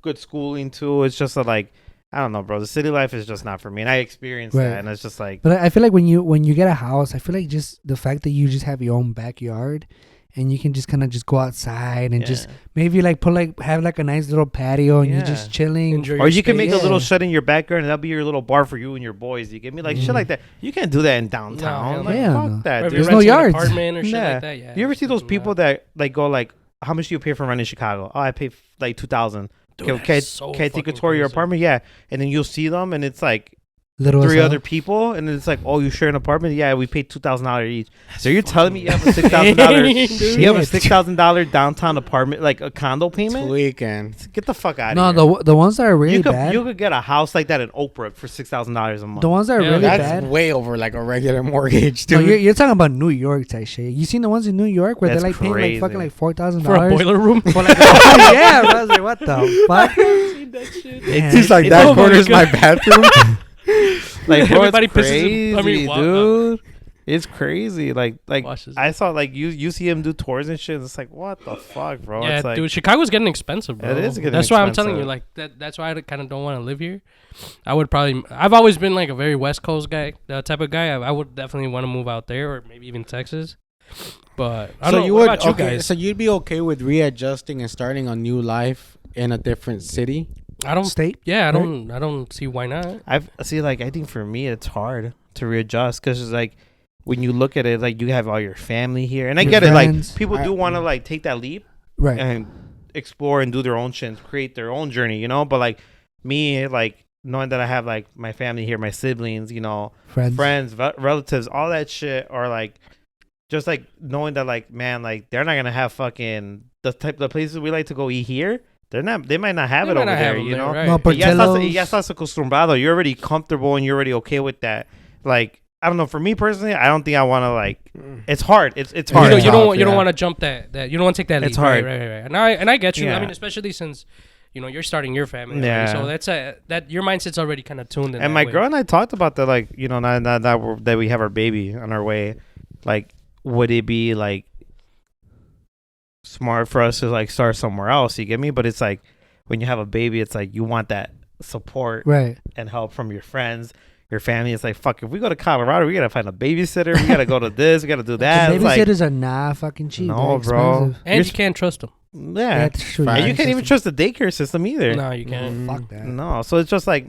Good schooling too. It's just like I don't know, bro. The city life is just not for me, and I experienced Right. that, and it's just like But I feel like when you get a house, I feel like just the fact that you just have your own backyard, and you can just kind of just go outside and just yeah. maybe like have like a nice little patio and you're just Yeah. chilling. Enjoy Or your you can space. make a little Yeah. shed in your backyard, and that'll be your little bar for you and your boys. You get me like shit Mhm. like that. You can't do that in No, downtown. hell like, no. fuck No. that, Or if dude. you're There's no renting an yards. apartment or shit Yeah. like that. Yeah. You ever see those do people that like go like, how much do you pay for rent in Chicago? Oh, I pay like $2,000. Dude, Okay, that's so can I take a fucking tour of your crazy. apartment? Yeah, and then you'll see them, and it's like Little three as hell. other people, and it's like, oh, you share an apartment? Yeah, we paid $2,000 each. So you're telling me you have a $6,000 Dude. you have a $6,000 downtown apartment, like a condo payment? Tweaking. Get the fuck out No, of here. the ones that are really you could bad. you could get a house like that in Oakbrook for $6,000 a month. The ones that are Yeah, really That's bad. way over like a regular mortgage, No, dude. you're talking about New York type shit. You seen the ones in New York where That's they're like paying crazy. like fucking like $4,000 For a boiler room. For like yeah, bro, I was like, what the fuck? Man. He's like, Oh that my corner's my God. bathroom. Like, bro, Everybody it's pisses crazy, in- I mean, wow. dude. It's crazy. Like Washes I saw like you see him do tours and shit. It's like what the fuck, bro? Yeah, It's like, dude, Chicago's getting expensive, bro. It is getting That's why I'm telling you, expensive. like that's why I kind of don't want to live here. I've always been like a very West Coast guy, the type of guy. I would definitely want to move out there, or maybe even Texas. But I don't know. What about you guys? So you'd be okay with readjusting and starting a new life in a different city? I don't. State. Yeah, I right? don't see why not. I think for me it's hard to readjust because it's like when you look at it, like you have all your family here, and I Your get friends. it. Like people I- do want to like take that leap Right. and explore and do their own shit, and create their own journey, you know. But like me, like knowing that I have like my family here, my siblings, you know, friends, relatives, all that shit, or like just like knowing that like man, like they're not gonna have fucking the places we like to go eat here. They might not have They it might over not there, have 'em you there, know. right. No, But Portillo's. ya estás acostumbrado. You're already comfortable and you're already okay with that. Like I don't know. For me personally, I don't think I want to like. It's hard. It's You hard. don't, It's you don't, tough, want- you don't yeah. want to jump that. You don't want to take that leap. It's hard. Right. And I get you. I Yeah. mean, especially since you're starting your family. already. Yeah. So that's that your mindset's already kind of tuned in. And that my way. girl and I talked about that. Like now that we have our baby on our way, like would it be like smart for us to like start somewhere else? You get me? But it's like when you have a baby, it's like you want that support Right. and help from your friends, your family. It's like, fuck, if we go to Colorado, we gotta find a babysitter. We gotta go to this. We gotta do The that. It's like, babysitters are not fucking cheap. No, They're bro. expensive. And you can't trust them. yeah. That's true. Facts. And you can't even trust the daycare system either. No, you can't. Fuck that. No. So it's just like,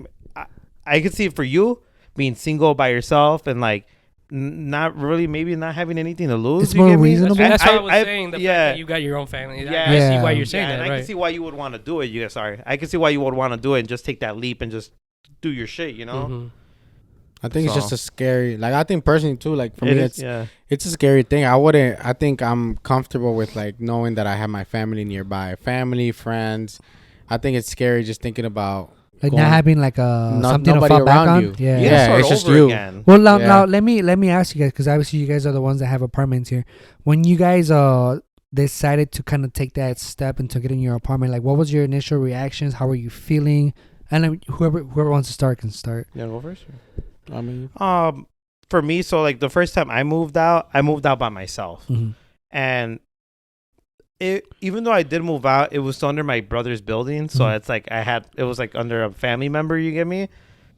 I could see it for you being single by yourself and like not really, maybe not having anything to lose. It's you more get me? reasonable. That's why I was I- saying the yeah. fact that you got your own family. Yeah. I see Yeah. why you're saying and that, I right? can see why you would want to do it. I can see why you would want to do it and just take that leap and just do your shit. You know. Mhm. I think it's just So- a scary. Like I think personally too. Like for me, It is, it's a scary thing. I think I'm comfortable with like knowing that I have my family nearby, family, friends. I think it's scary just thinking about Like going- not having like a No- something to nobody fall back around on. you. Yeah. You gotta Yeah, start it's just over you. again. Well, now, Yeah. now let me ask you guys, because obviously you guys are the ones that have apartments here. When you guys decided to kind of take that step into getting your apartment, like what was your initial reactions? How were you feeling? And then whoever wants to start can start. Yeah, go first. I mean, For me, so like the first time I moved out by myself. Mhm. And even though I did move out, it was still under my brother's building. So Mhm. it's like it was like under a family member, you get me?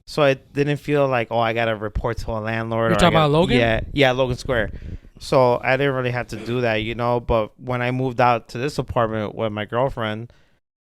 So I didn't feel like, oh, I got to report to a landlord. You're or talking I gotta- about Logan? Yeah, Logan Square. So I didn't really have to do that, you know? But when I moved out to this apartment with my girlfriend,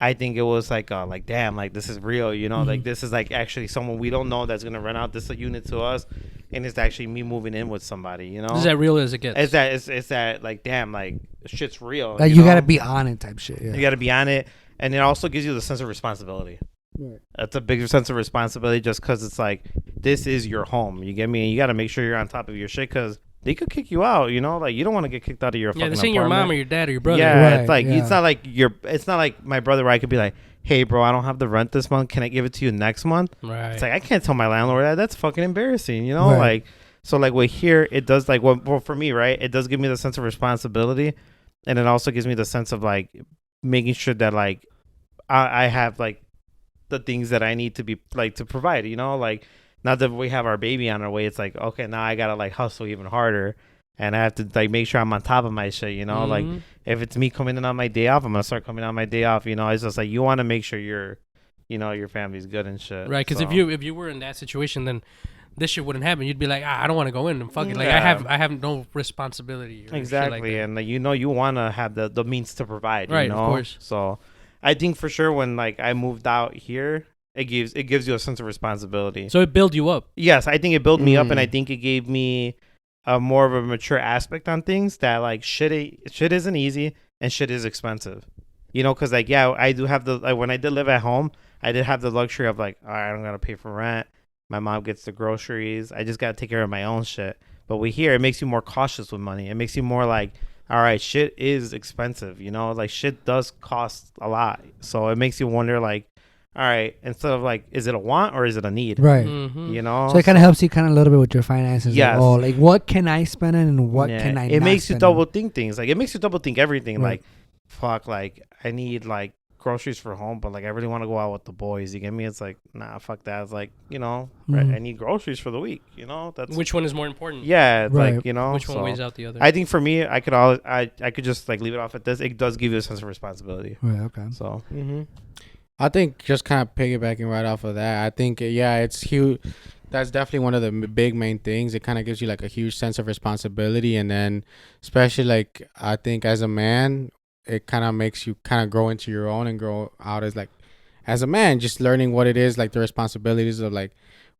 I think it was like damn, like this is real, you know? Mhm. Like this is like actually someone we don't know that's going to rent out this unit to us. And it's actually me moving in with somebody, you know? This is as real as it gets. It's that like damn, like shit's real. Like you know? gotta be on it, type shit. Yeah. You got to be on it, and it also gives you the sense of responsibility. Right. That's a bigger sense of responsibility, just because it's like this is your home. You get me? And you got to make sure you're on top of your shit, because they could kick you out. You know, like you don't want to get kicked out of your Yeah, fucking this ain't your mom or apartment. your dad or your brother. Yeah, Right, it's like yeah. it's not like my brother where I could be like, hey, bro, I don't have the rent this month. Can I give it to you next month? Right. It's like I can't tell my landlord that. That's fucking embarrassing. You know, Right. like so like with here it does like well for me, right? It does give me the sense of responsibility, and it also gives me the sense of like making sure that like I have like the things that I need to be like to provide. You know, like now that we have our baby on our way, it's like okay, now I gotta like hustle even harder. And I have to like make sure I'm on top of my shit, you know. Like Mhm. if it's me coming in on my day off, I'm gonna start coming on my day off. You know, it's just like you want to make sure your family's good and shit. Right, because So- if you were in that situation, then this shit wouldn't happen. You'd be like, I don't want to go in and fuck it. Like Yeah. I have no responsibility. Or shit exactly, like that. and like you want to have the means to provide, Right, you of know. course. So I think for sure when like I moved out here, it gives you a sense of responsibility. So it built you up. Yes, I think it built me up, and I Mm. think it gave me a more of a mature aspect on things that like shit isn't easy and shit is expensive. You know, because like yeah, I do have the like when I did live at home, I did have the luxury of like, all right, I don't gotta pay for rent. My mom gets the groceries. I just gotta take care of my own shit. But we here, it makes you more cautious with money. It makes you more like, all right, shit is expensive. You know, like shit does cost a lot. So it makes you wonder like, all right, instead of like, is it a want or is it a need? Right. Mhm. You know, So it kind of helps you kind of a little bit with your finances. Yes. Like, oh, like what can I spend on and what Yeah, can I? It not makes you spend on? double think things. Like it makes you double think everything. Right. Like, fuck, like I need like groceries for home, but like I really want to go out with the boys. You get me? It's like nah, fuck that. It's like right, Mhm. I need groceries for the week. You know, that's Which one is more important? yeah. It's Right. like Which one so weighs out the other? I think for me, I could just like leave it off at this. It does give you a sense of responsibility. Right. Okay. So Mm-hmm. I think just kind of piggybacking right off of that, I think yeah, it's huge. That's definitely one of the big main things. It kind of gives you like a huge sense of responsibility, and then especially like I think as a man, it kind of makes you kind of grow into your own and grow out as a man, just learning what it is like the responsibilities of like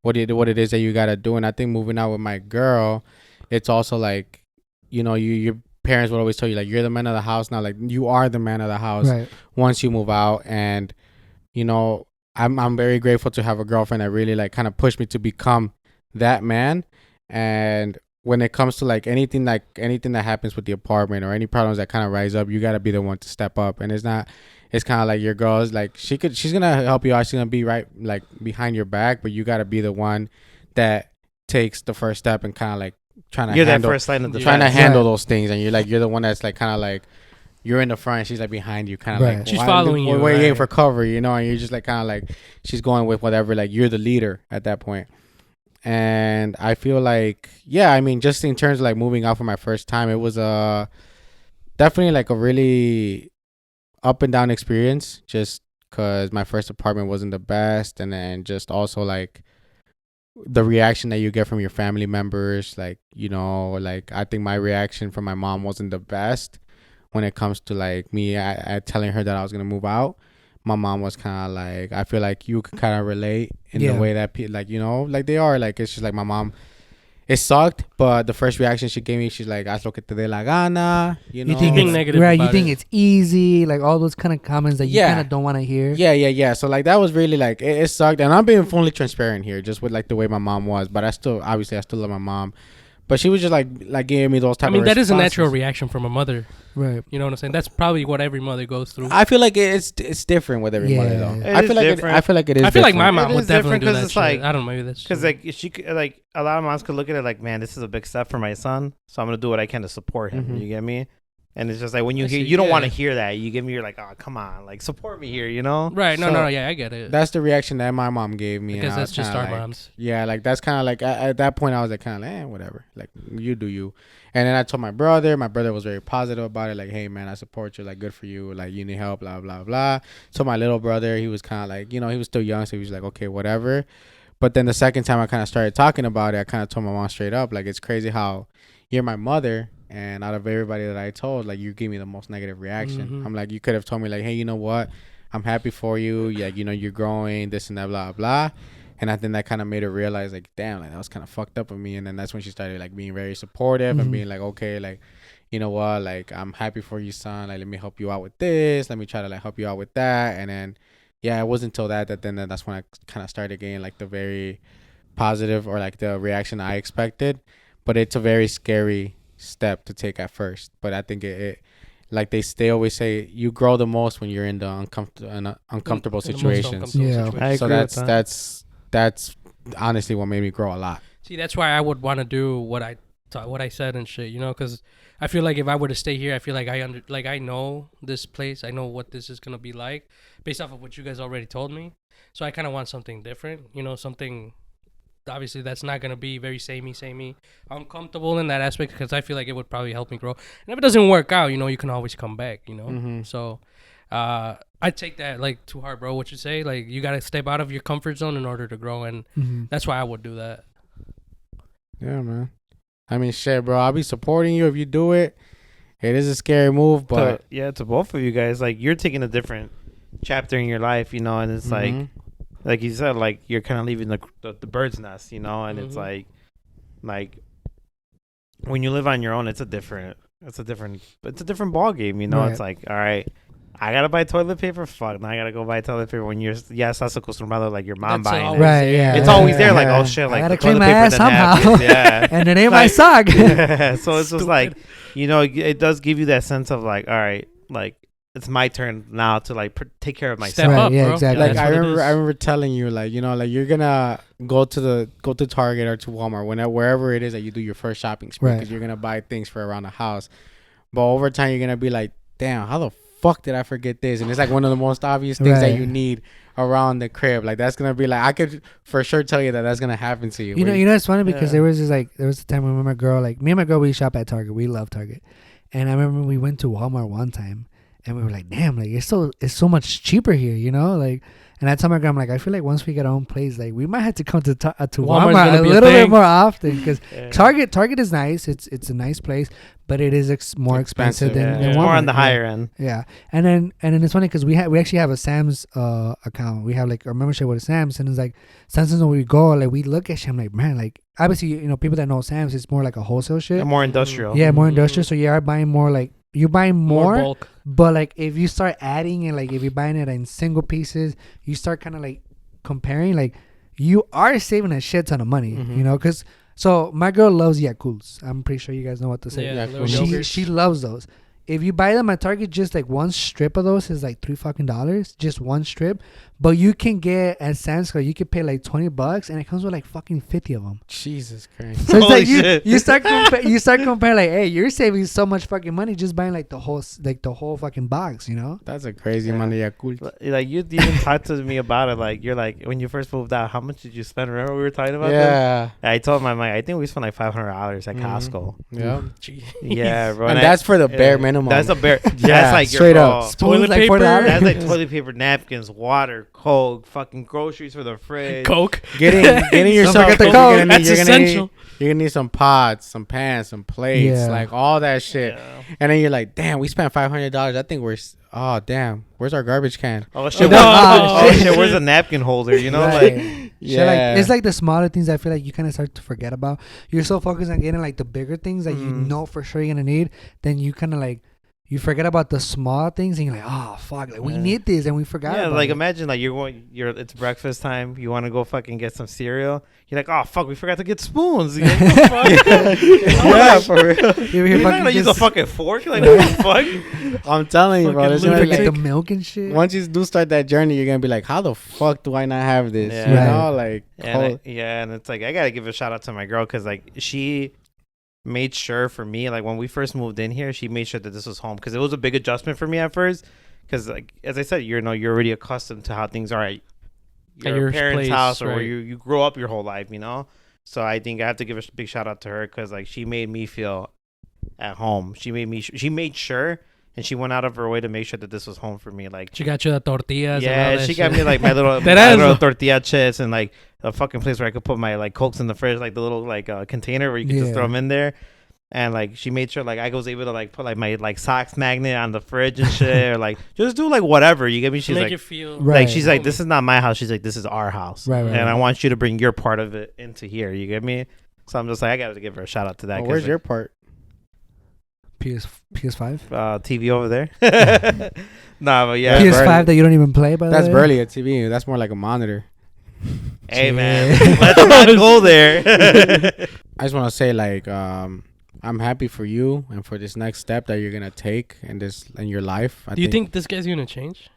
what it is that you gotta do. And I think moving out with my girl, it's also like your parents would always tell you like you're the man of the house now, like you are the man of the house Right. once you move out. And I'm very grateful to have a girlfriend that really like kind of pushed me to become that man. And when it comes to like anything that happens with the apartment or any problems that kind of rise up, you got to be the one to step up. And it's kind of like your girl's like she's gonna help you out, she's gonna be right like behind your back, but you got to be the one that takes the first step and kind of like trying to you're handle that first line of defense. trying to handle Right. those things. And you're the one that's like kind of like you're in the front, she's like behind you, kind of Right. like She's following you, waiting right. for cover, and you're just like kind of like she's going with whatever, like you're the leader at that point. And I feel like I mean just in terms of like moving out for my first time, it was definitely like a really up and down experience, just because my first apartment wasn't the best, and then just also like the reaction that you get from your family members. Like, you know, like I think my reaction from my mom wasn't the best when it comes to like me I telling her that I was gonna move out. My mom was kind of like, I feel like you could kind of relate in the way that like, you know, like they are like, it's just like my mom. It sucked, but the first reaction she gave me, she's like, "Haz lo que te dé la gana," you know. You think Being it's negative right? You about think it. it's easy? Like all those kind of comments that you Yeah. kind of don't want to hear. Yeah. So like that was really like it sucked, and I'm being fully transparent here, just with like the way my mom was. But I still love my mom, but she was just like giving me those type. I mean, of that is a responses. natural reaction from a mother. Right. You know what I'm saying? That's probably what every mother goes through. I feel like it's different with every mother though. It I is feel like different. I feel like it is. I feel like my different. mom It would is definitely different do 'cause that it's shit. like- I don't know, maybe that's Because true. like she could, like a lot of moms could look at it like, man, this is a big step for my son, so I'm gonna do what I can to support him. Mhm. You get me? And it's just like when you I hear, see, you don't want to yeah. hear that. You give me, you're like, oh come on, like support me here, you know? Right? No, So- no, yeah, I get it. That's the reaction that my mom gave me. Because and I that's was just kinda our like, moms. Yeah, like that's kind of like at that point I was like kind of like, whatever, like you do you. And then I told my brother. My brother was very positive about it. Like, hey man, I support you. Like, good for you. Like, you need help. Blah blah blah. So my little brother, he was kind of like, you know, he was still young, so he was like, okay, whatever. But then the second time I kind of started talking about it, I kind of told my mom straight up, like, it's crazy how you're my mother, and out of everybody that I told, like, you gave me the most negative reaction. Mhm. I'm like, you could have told me like, hey, you know what? I'm happy for you. Yeah, you know, you're growing, this and that, blah blah. And I think that kind of made her realize, like, damn, like that was kind of fucked up of me. And then that's when she started like being very supportive and Mhm. being like, okay, like, you know what, like I'm happy for you, son. Like, let me help you out with this. Let me try to like help you out with that. And then, yeah, it wasn't until that's when I kind of started getting like the very positive or like the reaction I expected. But it's a very scary step to take at first. But I think it like they always say, you grow the most when you're in the uncomfortable In the most situations. uncomfortable Yeah. situation. I agree So with that. that's honestly what made me grow a lot. See, that's why I would want to do what I said and shit, you know, because I feel like if I were to stay here, I feel like I know this place, I know what this is gonna be like, based off of what you guys already told me. So I kind of want something different, you know, something obviously that's not gonna be very samey. I'm comfortable in that aspect because I feel like it would probably help me grow. And if it doesn't work out, you know, you can always come back, you know. Mhm. So I take that like too hard, bro. What you say, like you gotta step out of your comfort zone in order to grow, and Mhm. that's why I would do that. Yeah, man. I mean, shit, bro. I'll be supporting you if you do it. It is a scary move, but to both of you guys, like you're taking a different chapter in your life, you know, and it's Mhm. like you said, like you're kind of leaving the bird's nest, you know, and it's Mhm. like when you live on your own, it's a different ball game, you know. Right. It's like, all right, I gotta buy toilet paper. Fuck, now I gotta go buy toilet paper. When you're estás acostumbrado, like your mom That's buying always it. Right, yeah. It's always there, like, Yeah. oh shit, I like gotta the clean toilet my paper, ass the somehow. napkins, yeah. And it ain't my Like- sock. So it's just like, you know, it does give you that sense of like, all right, like it's my turn now to like take care of Step myself. Right, up, yeah, bro. exactly. like That's I what it remember, is. I remember telling you, like, you know, like you're gonna go to Target or to Walmart, wherever it is that you do your first shopping spree, Right. because you're gonna buy things for around the house. But over time, you're gonna be like, damn, how the fuck did I forget this? And it's like one of the most obvious things that Right. you need around the crib. Like that's gonna be like, I could for sure tell you that's gonna happen to you. You know, it's funny because Yeah. there was a time when my girl, like me and my girl, we shop at Target. We love Target, and I remember we went to Walmart one time, and we were like, "Damn, like it's so much cheaper here," you know, like. And I told my girl, I'm like, I feel like once we get our own place, like we might have to come to Walmart's Walmart gonna a be a little bit thing. more often because Yeah. Target is nice. It's a nice place, but it is more expensive than, Yeah. than It's Walmart. more on the Yeah. higher end. Yeah, and then it's funny because we actually have a Sam's account. We have like our membership with Sam's, and it's like sometimes when we go, like we look at shit, I'm like, man, like obviously you know people that know Sam's, it's more like a wholesale shit. And more industrial. Yeah, more Mhm. industrial. So you are buying more, like you're buying more, bulk. but like if you start adding and like if you're buying it in single pieces, you start kind of like comparing. Like you are saving a shit ton of money, Mhm. you know, because. So my girl loves Yakults. I'm pretty sure you guys know what to say. Yeah, Yeah, little cool. She yogurts. she loves those. If you buy them at Target, just like one strip of those is like $3 just one strip. But you can get at Sam's Club, you can pay like $20, and it comes with like fucking 50 of them. Jesus Christ. So it's Holy like shit. you start comparing like, hey, you're saving so much fucking money just buying like the whole fucking box, you know? That's a crazy Yeah. money. Yeah, cool. Like you even talked to me about it. Like you're like when you first moved out, how much did you spend? Remember we were talking about that? Yeah. I told my mom, I think we spent like $500 at Mhm. Costco. Yeah. Gee. Yeah, bro. And that's for the bare yeah. minimum. That's a bare. Yeah, That's like straight your, up. Toilet like paper. $4. That's like toilet paper, napkins, water, Coke, fucking groceries for the fridge. Coke. Getting yourself. forget the you're Coke. gonna need- That's you're gonna need- essential. You're gonna need some pots, some pans, some plates, Yeah. like all that shit. Yeah. And then you're like, damn, we spent $500. I think oh damn, where's our garbage can? Oh shit! No. Oh shit! Where's the napkin holder? You know, Right. like Shit, like, it's like the smaller things I feel like you kind of start to forget about. You're so focused on getting like the bigger things that you know for sure you're gonna need, then you kind of like you forget about the small things and you're like, oh fuck, like we Yeah. need this and we forgot. yeah, about like it. imagine like it's breakfast time. You want to go fucking get some cereal. You're like, oh fuck, we forgot to get spoons. You know, Yeah, for real. You ever hear You're not fucking gonna use a just- fucking fork. Like what the fuck? I'm telling you, bro. Fucking It's you gonna forget the take, milk and shit. once you do start that journey, you're gonna be like, how the fuck do I not have this? Yeah. You Right. know, like, And it's like I gotta give a shout out to my girl because like she made sure for me, like when we first moved in here, she made sure that this was home because it was a big adjustment for me at first. Because like as I said, you're already accustomed to how things are at your parents' place, house or where right. you grow up your whole life, you know. So I think I have to give a big shout out to her because like she made me feel at home. She made sure. And she went out of her way to make sure that this was home for me. Like, She got you the tortillas. and all yeah, that she got shit. me like my little, That my is- little tortilla chips and like a fucking place where I could put my like Cokes in the fridge, like the little like container where you could just Yeah. throw them in there. And like she made sure like I was able to like put like my like socks magnet on the fridge and shit, or like just do like whatever. You get me? She's Make like, it feel Right. like she's like, this is not my house. She's like, this is our house, Right, right, and I right. want you to bring your part of it into here. You get me? So I'm just like, I got to give her a shout out to that. well, 'cause, where's like, your part? PS5. TV over there? Nah, but yeah. That's PS5 barely- that you don't even play. By the That's way? barely a TV. That's more like a monitor. Hey man, Yeah. let's not go there. I just want to say, like, I'm happy for you and for this next step that you're gonna take in your life. Do you think this guy's gonna change?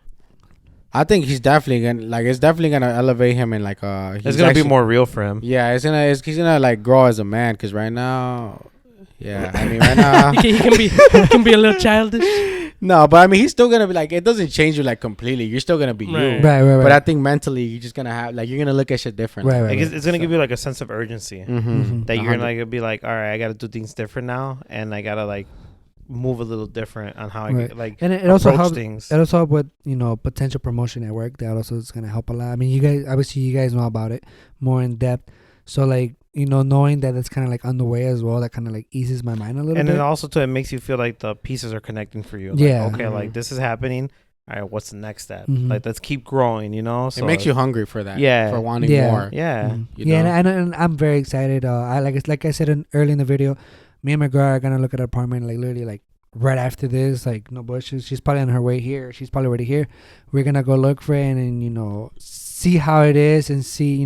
I think he's definitely gonna it's definitely gonna elevate him in like It's he's gonna be actually- more real for him. Yeah, he's gonna like grow as a man because right now, yeah, I mean right now, he can be a little childish. no, but I mean he's still gonna be like it doesn't change you like completely. You're still gonna be Right. you, Right, right, right. but I think mentally you're just gonna have like you're gonna look at shit different. right, right, Like, right. it's gonna give you like a sense of urgency Mm-hmm. Mhm. that you're like be like, all right, I gotta do things different now, and I gotta like move a little different on how I Right. get, like And it also approach helps. things. It also help with potential promotion at work. That also is gonna help a lot. I mean, you guys know about it more in depth. So like knowing that it's kind of like on the way as well, that kind of like eases my mind a little And bit. then also too, it makes you feel like the pieces are connecting for you. Like, Yeah. okay, Mhm. like this is happening. All right, what's the next step? Mhm. Like let's keep growing. So It makes you hungry for that. Yeah. for wanting Yeah. more. Yeah. Mhm. you Yeah, know? and I'm very excited. I like I said early in the video, me and my girl are gonna look at an apartment like literally like right after this, like no bushes. She's probably on her way here. She's probably already here. We're gonna go look for it and see how it is and see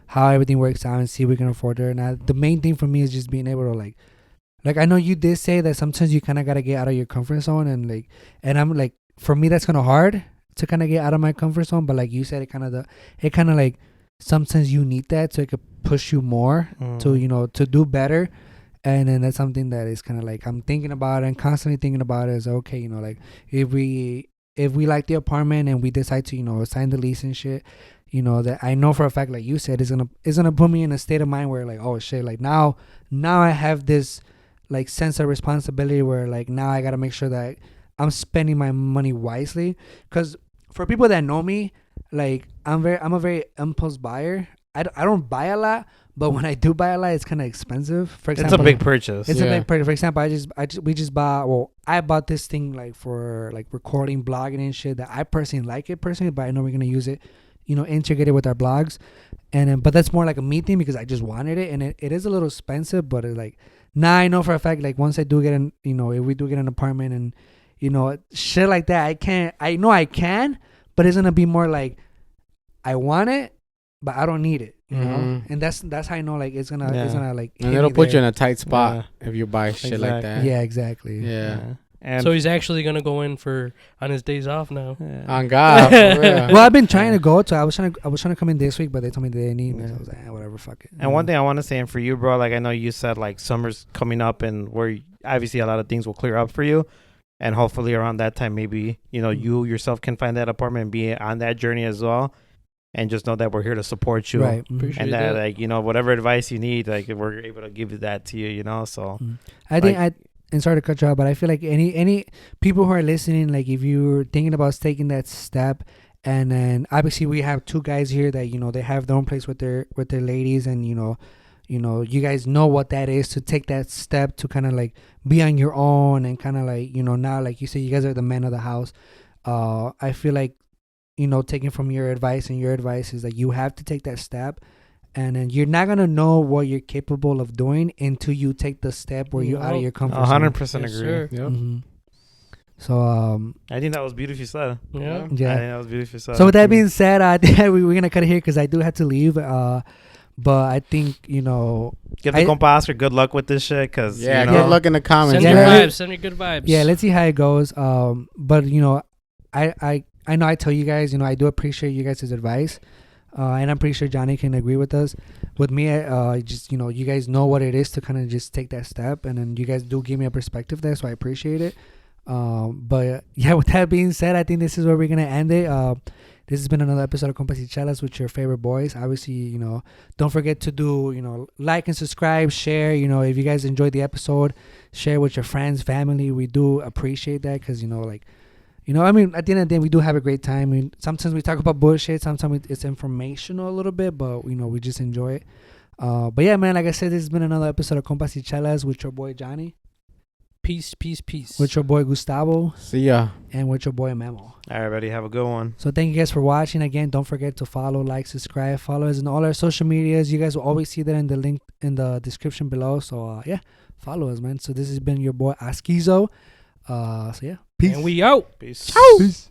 how everything works out and see if we can afford it. And the main thing for me is just being able to like I know you did say that sometimes you kind of gotta get out of your comfort zone and I'm like for me that's kind of hard to kind of get out of my comfort zone. But like you said, it kind of like sometimes you need that so it could push you more Mm. to do better. And then that's something that is kind of like I'm thinking about and constantly thinking about is okay, like if we like the apartment and we decide to sign the lease and shit, that I know for a fact, like you said, is gonna put me in a state of mind where like, oh shit, like now I have this like sense of responsibility where like now I gotta make sure that I'm spending my money wisely. Because for people that know me, like I'm a very impulse buyer. I don't buy a lot, but when I do buy a lot, it's kind of expensive. For example, It's a big purchase. It's a Yeah. big purchase. For example, we just bought. Well, I bought this thing like for like recording, blogging, and shit. That I personally like it personally, but I know we're gonna use it, integrated with our blogs, and then, but that's more like a me thing because I just wanted it, and it is a little expensive, but it's like now I know for a fact like once I do get an if we do get an apartment and shit like that, I know I can, but it's gonna be more like I want it, but I don't need it, Mhm. and that's how I know like it's gonna like And hit it'll me put you there. in a tight spot if you buy shit like Exactly. that. Yeah, exactly. Yeah. And So he's actually gonna go in on his days off now. On God. For real. Well, I've been trying to go to. I was trying to come in this week, but they told me they didn't need me. So I was like, whatever, fuck it. And one thing I want to say, and for you, bro, like I know you said like summer's coming up, and where obviously a lot of things will clear up for you, and hopefully around that time, maybe you yourself can find that apartment and be on that journey as well, and just know that we're here to support you, Right. Appreciate and that that. like whatever advice you need, like we're able to give you that to you, So I think and sorry to cut you off, but I feel like any people who are listening, like if you're thinking about taking that step, and then obviously we have two guys here that they have their own place with their ladies, and you guys know what that is to take that step to kind of like be on your own and kind of like now like you say you guys are the men of the house. I feel like taking from your advice, and your advice is that you have to take that step, and then you're not gonna know what you're capable of doing until you take the step where you're out of your comfort zone. 100% Yes, agree. sir. Yep. Mm-hmm. So I think that was beautifully said. Yeah. I think that was beautifully said. So with that being said, we're gonna cut it here because I do have to leave. But I think give the compa Oscar good luck with this shit, cause Yeah, you good know, luck in the comments. Send Yeah, your guys. vibes. Send me good vibes. yeah, let's see how it goes. But I know I tell you guys, I do appreciate you guys' advice, and I'm pretty sure Johnny can agree with us. With me, just you guys know what it is to kind of just take that step, and then you guys do give me a perspective there, so I appreciate it. But yeah, with that being said, I think this is where we're gonna end it. This has been another episode of compasychelas with your favorite boys. Obviously, don't forget to do, like and subscribe, share. If you guys enjoyed the episode, share with your friends, family. We do appreciate that because, I mean, at the end of the day, we do have a great time. I mean, sometimes we talk about bullshit. Sometimes it's informational a little bit, but, we just enjoy it. But yeah, man, like I said, this has been another episode of compasychelas with your boy Johnny, Peace, peace, peace. with your boy Gustavo, See ya. and with your boy Memo. all right, buddy, have a good one. So thank you guys for watching. Again, don't forget to follow, like, subscribe, follow us in all our social medias. You guys will always see that in the link in the description below. So yeah, follow us, man. So this has been your boy Askizo. So yeah, peace. And we out. Peace. Peace.